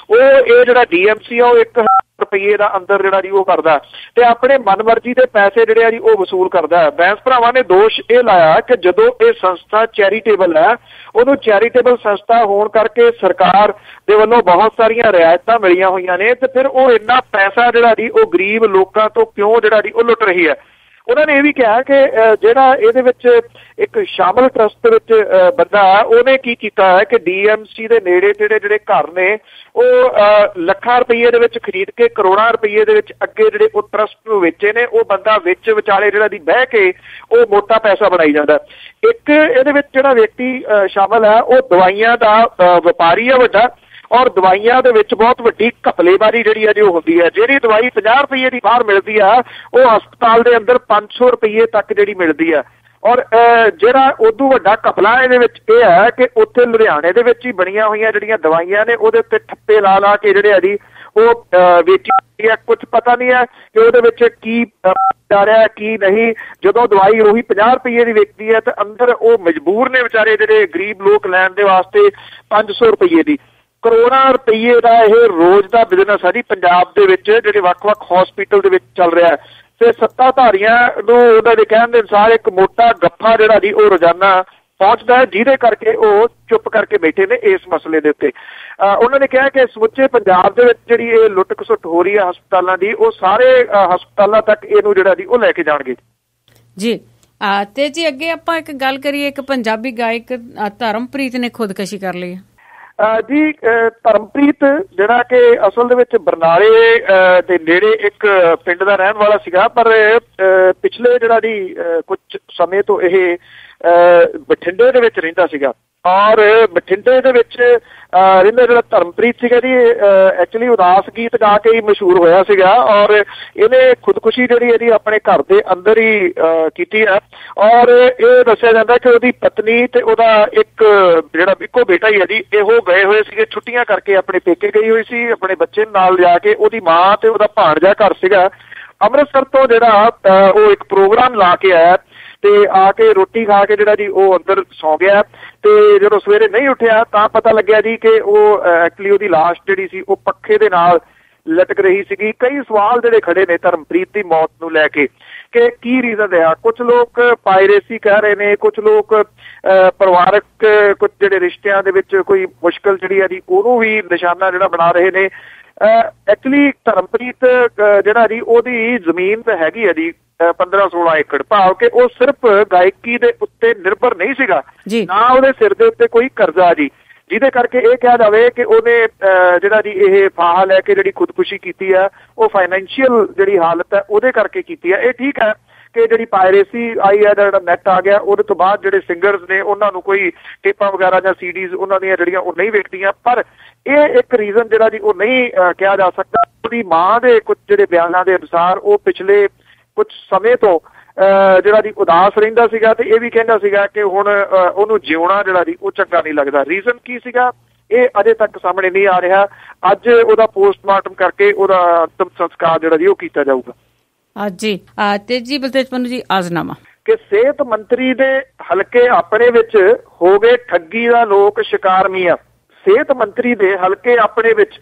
ਉਹ ਇਹ ਜਿਹੜਾ DMC ਆ ਉਹ 1000 ਰੁਪਏ ਦਾ ਅੰਦਰ ਜਿਹੜਾ ਜੀ ਉਹ ਕਰਦਾ ਤੇ ਆਪਣੇ ਮਨਮਰਜ਼ੀ ਦੇ ਪੈਸੇ ਜਿਹੜੇ ਆ ਜੀ ਉਹ ਵਸੂਲ ਕਰਦਾ। ਬੈਂਸ ਭਰਾਵਾਂ ਨੇ ਦੋਸ਼ ਇਹ ਲਾਇਆ ਕਿ ਜਦੋਂ ਇਹ ਸੰਸਥਾ ਚੈਰੀਟੇਬਲ ਹੈ, ਉਹਨੂੰ ਚੈਰੀਟੇਬਲ ਸੰਸਥਾ ਹੋਣ ਕਰਕੇ ਸਰਕਾਰ ਦੇ ਵੱਲੋਂ ਬਹੁਤ ਸਾਰੀਆਂ ਰਿਆਇਤਾਂ ਮਿਲੀਆਂ ਹੋਈਆਂ ਨੇ ਤੇ ਫਿਰ ਉਹ ਇੰਨਾ ਪੈਸਾ ਜਿਹੜਾ ਜੀ ਉਹ ਗਰੀਬ ਲੋਕਾਂ ਤੋਂ ਕਿਉਂ ਜਿਹੜਾ ਜੀ ਉਹ ਲੁੱਟ ਰਹੀ ਹੈ। ਉਹਨਾਂ ਨੇ ਇਹ ਵੀ ਕਿਹਾ ਕਿ ਜਿਹੜਾ ਇਹਦੇ ਵਿੱਚ ਇੱਕ ਸ਼ਾਮਲ ਟਰਸਟ ਦੇ ਵਿੱਚ ਬੰਦਾ ਉਹਨੇ ਕੀ ਕੀਤਾ ਹੈ ਕਿ DMC ਦੇ ਨੇੜੇ ਜਿਹੜੇ ਘਰ ਨੇ ਉਹ ਲੱਖਾਂ ਰੁਪਏ ਦੇ ਵਿੱਚ ਖਰੀਦ ਕੇ ਕਰੋੜਾਂ ਰੁਪਏ ਦੇ ਵਿੱਚ ਅੱਗੇ ਜਿਹੜੇ ਉਹ ਟਰਸਟ ਨੂੰ ਵੇਚੇ ਨੇ। ਉਹ ਬੰਦਾ ਵਿੱਚ ਵਿਚਾਲੇ ਜਿਹੜਾ ਦੀ ਬਹਿ ਕੇ ਉਹ ਮੋਟਾ ਪੈਸਾ ਬਣਾਈ ਜਾਂਦਾ। ਇੱਕ ਇਹਦੇ ਵਿੱਚ ਜਿਹੜਾ ਵਿਅਕਤੀ ਸ਼ਾਮਲ ਹੈ ਉਹ ਦਵਾਈਆਂ ਦਾ ਵਪਾਰੀ ਹੈ ਵੱਡਾ ਔਰ ਦਵਾਈਆਂ ਦੇ ਵਿੱਚ ਬਹੁਤ ਵੱਡੀ ਘਪਲੇਬਾਜ਼ੀ ਜਿਹੜੀ ਹੈ ਜੀ ਉਹ ਹੁੰਦੀ ਹੈ। ਜਿਹੜੀ ਦਵਾਈ 50 ਰੁਪਏ ਦੀ ਬਾਹਰ ਮਿਲਦੀ ਆ ਉਹ ਹਸਪਤਾਲ ਦੇ ਅੰਦਰ 500 ਰੁਪਏ ਤੱਕ ਜਿਹੜੀ ਮਿਲਦੀ ਆ। ਔਰ ਜਿਹੜਾ ਉਦੋਂ ਵੱਡਾ ਘਪਲਾ ਇਹਦੇ ਵਿੱਚ ਇਹ ਹੈ ਕਿ ਉੱਥੇ ਲੁਧਿਆਣੇ ਦੇ ਵਿੱਚ ਹੀ ਬਣੀਆਂ ਹੋਈਆਂ ਜਿਹੜੀਆਂ ਦਵਾਈਆਂ ਨੇ ਉਹਦੇ ਉੱਤੇ ਠੱਪੇ ਲਾ ਕੇ ਜਿਹੜੇ ਆ ਜੀ ਉਹ ਵੇਚੀ। ਕੁਝ ਪਤਾ ਨਹੀਂ ਹੈ ਕਿ ਉਹਦੇ ਵਿੱਚ ਕੀ ਜਾ ਰਿਹਾ ਕੀ ਨਹੀਂ। ਜਦੋਂ ਦਵਾਈ ਉਹੀ 50 ਰੁਪਏ ਦੀ ਵਿਕਦੀ ਹੈ ਤਾਂ ਅੰਦਰ ਉਹ ਮਜਬੂਰ ਨੇ ਵਿਚਾਰੇ ਜਿਹੜੇ ਗਰੀਬ ਲੋਕ ਲੈਣ ਦੇ ਵਾਸਤੇ 500 ਰੁਪਏ ਦੀ। ਕਰੋੜਾਂ ਰੁਪਏ ਦਾ ਇਹ ਰੋਜ਼ ਦਾ ਬਿਜ਼ਨਸ ਹੈ ਜੀ ਪੰਜਾਬ ਦੇ ਵਿੱਚ ਜਿਹੜੇ ਵੱਖ-ਵੱਖ ਹਸਪੀਟਲ ਦੇ ਵਿੱਚ ਚੱਲ ਰਿਹਾ ਹੈ ਤੇ ਸੱਤਾਧਾਰੀਆਂ ਨੂੰ ਉਹਨਾਂ ਦੇ ਕਹਿਣ ਦੇ ਅਨੁਸਾਰ ਇੱਕ ਮੋਟਾ ਗੱਫਾ ਜਿਹੜਾ ਜੀ ਉਹ ਰੋਜ਼ਾਨਾ ਪਹੁੰਚਦਾ ਹੈ ਜਿਹਦੇ ਕਰਕੇ ਉਹ ਚੁੱਪ ਕਰਕੇ ਬੈਠੇ ਨੇ ਇਸ ਮਸਲੇ ਦੇ ਉੱਤੇ। ਉਹਨਾਂ ਨੇ ਕਿਹਾ ਕਿ ਸਮੁੱਚੇ ਪੰਜਾਬ ਦੇ ਵਿੱਚ ਜਿਹੜੀ ਇਹ ਲੁੱਟ ਖਸੁੱਟ ਹੋ ਰਹੀ ਹੈ ਹਸਪਤਾਲਾਂ ਦੀ ਉਹ ਸਾਰੇ ਹਸਪਤਾਲਾਂ ਤੱਕ ਇਹਨੂੰ ਜਿਹੜਾ ਜੀ ਉਹ ਲੈ ਕੇ ਜਾਣਗੇ। ਜੀ ਤੇ ਜੀ ਅੱਗੇ ਆਪਾਂ ਇੱਕ ਗੱਲ ਕਰੀਏ, ਇੱਕ ਪੰਜਾਬੀ ਗਾਇਕ ਧਰਮਪ੍ਰੀਤ ਨੇ ਖੁਦਕੁਸ਼ੀ ਕਰ ਲਈ ਜੀ। ਧਰਮਪ੍ਰੀਤ ਜਿਹੜਾ ਕਿ ਅਸਲ ਦੇ ਵਿੱਚ ਬਰਨਾਲੇ ਦੇ ਨੇੜੇ ਇੱਕ ਪਿੰਡ ਦਾ ਰਹਿਣ ਵਾਲਾ ਸੀਗਾ, ਪਰ ਪਿਛਲੇ ਜਿਹੜਾ ਜੀ ਕੁਝ ਸਮੇਂ ਤੋਂ ਇਹ ਬਠਿੰਡੇ ਦੇ ਵਿੱਚ ਰਹਿੰਦਾ ਸੀਗਾ। ਔਰ ਬਠਿੰਡੇ ਦੇ ਵਿੱਚ ਰਹਿੰਦਾ ਜਿਹੜਾ ਧਰਮਪ੍ਰੀਤ ਸੀਗਾ ਜੀ, ਐਕਚੁਅਲੀ ਉਦਾਸ ਗੀਤ ਗਾ ਕੇ ਹੀ ਮਸ਼ਹੂਰ ਹੋਇਆ ਸੀਗਾ। ਔਰ ਇਹਨੇ ਖੁਦਕੁਸ਼ੀ ਜਿਹੜੀ ਇਹਦੀ ਆਪਣੇ ਘਰ ਦੇ ਅੰਦਰ ਹੀ ਕੀਤੀ ਹੈ। ਔਰ ਇਹ ਦੱਸਿਆ ਜਾਂਦਾ ਕਿ ਉਹਦੀ ਪਤਨੀ ਤੇ ਉਹਦਾ ਇੱਕ ਜਿਹੜਾ ਇੱਕੋ ਬੇਟਾ ਹੀ ਹੈ ਜੀ, ਇਹੋ ਗਏ ਹੋਏ ਸੀਗੇ ਛੁੱਟੀਆਂ ਕਰਕੇ, ਆਪਣੇ ਪੇਕੇ ਗਈ ਹੋਈ ਸੀ ਆਪਣੇ ਬੱਚੇ ਨਾਲ ਜਾ ਕੇ। ਉਹਦੀ ਮਾਂ ਤੇ ਉਹਦਾ ਭਾਣਜਾ ਘਰ ਸੀਗਾ। ਅੰਮ੍ਰਿਤਸਰ ਤੋਂ ਜਿਹੜਾ ਉਹ ਇੱਕ ਪ੍ਰੋਗਰਾਮ ਲਾ ਕੇ ਆਇਆ ਤੇ ਆ ਕੇ ਰੋਟੀ ਖਾ ਕੇ ਜਿਹੜਾ ਜੀ ਉਹ ਅੰਦਰ ਸੌਂ ਗਿਆ। ਤੇ ਜਦੋਂ ਸਵੇਰੇ ਨਹੀਂ ਉੱਠਿਆ ਤਾਂ ਪਤਾ ਲੱਗਿਆ ਜੀ ਕਿ ਉਹ ਐਕਚੁਅਲੀ ਉਹਦੀ ਲਾਸ਼ ਜਿਹੜੀ ਸੀ ਉਹ ਪੱਖੇ ਦੇ ਨਾਲ ਲਟਕ ਰਹੀ ਸੀਗੀ। ਕਈ ਸਵਾਲ ਜਿਹੜੇ ਖੜੇ ਨੇ ਧਰਮਪ੍ਰੀਤ ਦੀ ਮੌਤ ਨੂੰ ਲੈ ਕੇ ਕਿ ਕੀ ਰੀਜ਼ਨ ਰਿਹਾ। ਕੁਝ ਲੋਕ ਪਾਇਰੇਸੀ ਕਹਿ ਰਹੇ ਨੇ, ਕੁਝ ਲੋਕ ਪਰਿਵਾਰਕ ਕੁਝ ਜਿਹੜੇ ਰਿਸ਼ਤਿਆਂ ਦੇ ਵਿੱਚ ਕੋਈ ਮੁਸ਼ਕਲ ਜਿਹੜੀ ਆ ਜੀ ਉਹਨੂੰ ਵੀ ਨਿਸ਼ਾਨਾ ਜਿਹੜਾ ਬਣਾ ਰਹੇ ਨੇ। ਐਕਚੁਅਲੀ ਧਰਮਪ੍ਰੀਤ ਜਿਹੜਾ ਜੀ ਉਹਦੀ ਜ਼ਮੀਨ ਤਾਂ ਹੈਗੀ ਆ ਜੀ 15-16 ਏਕੜ, ਭਾਵ ਕਿ ਉਹ ਸਿਰਫ ਗਾਇਕੀ ਦੇ ਉੱਤੇ ਨਿਰਭਰ ਨਹੀਂ ਸੀਗਾ, ਨਾ ਉਹਦੇ ਸਿਰ ਦੇ ਉੱਤੇ ਕੋਈ ਕਰਜ਼ਾ ਜੀ, ਜਿਹਦੇ ਕਰਕੇ ਇਹ ਕਿਹਾ ਜਾਵੇ ਕਿ ਉਹਨੇ ਜਿਹੜਾ ਜੀ ਇਹ ਫਾਹਾ ਲੈ ਕੇ ਜਿਹੜੀ ਖੁਦਕੁਸ਼ੀ ਕੀਤੀ ਆ ਉਹ ਫਾਈਨੈਂਸ਼ੀਅਲ ਜਿਹੜੀ ਹਾਲਤ ਹੈ ਉਹਦੇ ਕਰਕੇ ਕੀਤੀ ਆ। ਇਹ ਠੀਕ ਹੈ ਕਿ ਜਿਹੜੀ ਪਾਇਰੇਸੀ ਆਈ ਹੈ, ਜਿਹੜਾ ਨੈਟ ਆ ਗਿਆ, ਉਹਦੇ ਤੋਂ ਬਾਅਦ ਜਿਹੜੇ ਸਿੰਗਰਸ ਨੇ ਉਹਨਾਂ ਨੂੰ ਕੋਈ ਟੇਪਾਂ ਵਗੈਰਾ ਜਾਂ ਸੀਡੀਜ਼ ਉਹਨਾਂ ਦੀਆਂ ਜਿਹੜੀਆਂ ਉਹ ਨਹੀਂ ਵੇਚਦੀਆਂ, ਪਰ ਇਹ ਇੱਕ ਰੀਜ਼ਨ ਜਿਹੜਾ ਜੀ ਉਹ ਨਹੀਂ ਕਿਹਾ ਜਾ ਸਕਦਾ। ਉਹਦੀ ਮਾਂ ਦੇ ਕੁਝ ਜਿਹੜੇ ਬਿਆਨਾਂ ਦੇ ਅਨੁਸਾਰ ਉਹ ਪਿਛਲੇ ਕੁਝ ਸਮੇਂ ਤੋਂ ਜਿਹੜਾ ਜੀ ਉਦਾਸ ਰਹਿੰਦਾ ਸੀਗਾ ਤੇ ਇਹ ਵੀ ਕਹਿੰਦਾ ਸੀਗਾ ਕਿ ਹੁਣ ਉਹਨੂੰ ਜਿਉਣਾ ਜਿਹੜਾ ਜੀ ਉਹ ਚੰਗਾ ਨਹੀਂ ਲੱਗਦਾ। ਰੀਜ਼ਨ ਕੀ ਸੀਗਾ ਇਹ ਅਜੇ ਤੱਕ ਸਾਹਮਣੇ ਨਹੀਂ ਆ ਰਿਹਾ। ਅੱਜ ਉਹਦਾ ਪੋਸਟਮਾਰਟਮ ਕਰਕੇ ਉਹਦਾ ਅੰਤਿਮ ਸੰਸਕਾਰ ਜਿਹੜਾ ਜੀ ਉਹ ਕੀਤਾ ਜਾਊਗਾ। ਜੀ ਤੇ ਜੀ ਬਲਤੇਜ ਪੰਨੂ ਜੀ ਆਜ਼ਨਾਮਾ ਕਿ ਸਿਹਤ ਮੰਤਰੀ ਦੇ ਹਲਕੇ ਆਪਣੇ ਵਿੱਚ ਹੋ ਗਏ ਠੱਗੀ ਦਾ ਲੋਕ ਸ਼ਿਕਾਰ ਮੀਆਂ। ਸਿਹਤ ਮੰਤਰੀ ਦੇ ਹਲਕੇ ਆਪਣੇ ਵਿੱਚ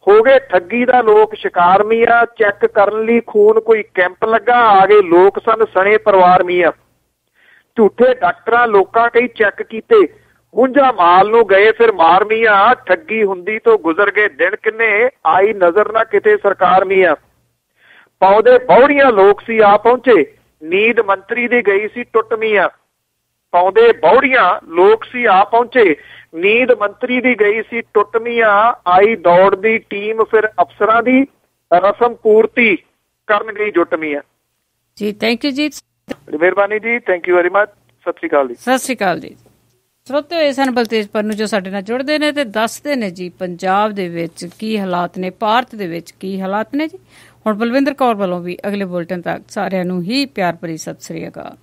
ਹੋ ਗਏ ਠੱਗੀ ਦਾ ਲੋਕ ਸ਼ਿਕਾਰ ਮੀਆਂ। ਚੈੱਕ ਕਰਨ ਲਈ ਖੂਨ ਕੋਈ ਕੈਂਪ ਲੱਗਾ, ਆ ਗਏ ਲੋਕ ਸਨ ਸਣੇ ਪਰਿਵਾਰ ਮੀਆਂ। ਝੂਠੇ ਡਾਕਟਰਾਂ ਲੋਕਾਂ ਕਈ ਚੈੱਕ ਕੀਤੇ, ਹੁੰਝਾ ਮਾਲ ਨੂੰ ਗਏ ਫਿਰ ਮਾਰ ਮੀਆਂ। ਠੱਗੀ ਹੁੰਦੀ ਤੋਂ ਗੁਜ਼ਰ ਗਏ ਦਿਨ ਕਿੰਨੇ, ਆਈ ਨਜ਼ਰ ਨਾ ਕਿਤੇ ਸਰਕਾਰ ਮੀਆਂ। ਪੌਦੇ ਬੌੜੀਆਂ ਲੋਕ ਸੀ ਆ ਪਹੁੰਚੇ, ਨੀਂਦ ਮੰਤਰੀ ਦੀ ਗਈ ਸੀ ਟੁੱਟ ਮੀਆਂ। ਪੌਦੇ ਬੌੜੀਆਂ ਲੋਕ ਸੀ ਆ ਪਹੁੰਚੇ, ਨੀਂਦ ਮੰਤਰੀ ਦੀ ਗਈ ਸੀ ਟੁੱਟ ਮੀਆਂ। ਆਈ ਦੌੜ ਦੀ ਟੀਮ ਫਿਰ ਅਫਸਰਾਂ ਦੀ, ਰਸਮ ਪੂਰਤੀ ਕਰਨ ਗਈ ਜੁੱਟ ਮੀਆਂ। ਜੀ ਥੈਂਕ ਯੂ ਜੀ, ਮਿਹਰਬਾਨੀ ਜੀ, ਥੈਂਕ ਯੂ ਵੈਰੀ ਮਚ। ਸਤਿ ਸ਼੍ਰੀ ਅਕਾਲ ਜੀ। ਸਤਿ ਸ਼੍ਰੀ ਅਕਾਲ ਜੀ। ਸਰੋਤਿਓ, ਇਹ ਸਨ ਬਲਤੇਜ ਪੰਨੂ ਜੋ ਸਾਡੇ ਨਾਲ ਜੁੜਦੇ ਨੇ ਤੇ ਦੱਸਦੇ ਨੇ ਜੀ ਪੰਜਾਬ ਦੇ ਵਿੱਚ ਕੀ ਹਾਲਾਤ ਨੇ, ਭਾਰਤ ਦੇ ਵਿੱਚ ਕੀ ਹਾਲਾਤ ਨੇ ਜੀ। ਹੁਣ ਬਲਵਿੰਦਰ ਕੌਰ ਵੱਲੋਂ ਵੀ ਅਗਲੇ ਬੁਲਟਨ ਤੱਕ ਸਾਰਿਆਂ ਨੂੰ ਹੀ ਪਿਆਰ ਭਰੀ ਸਤਿ ਸ਼੍ਰੀ ਅਕਾਲ।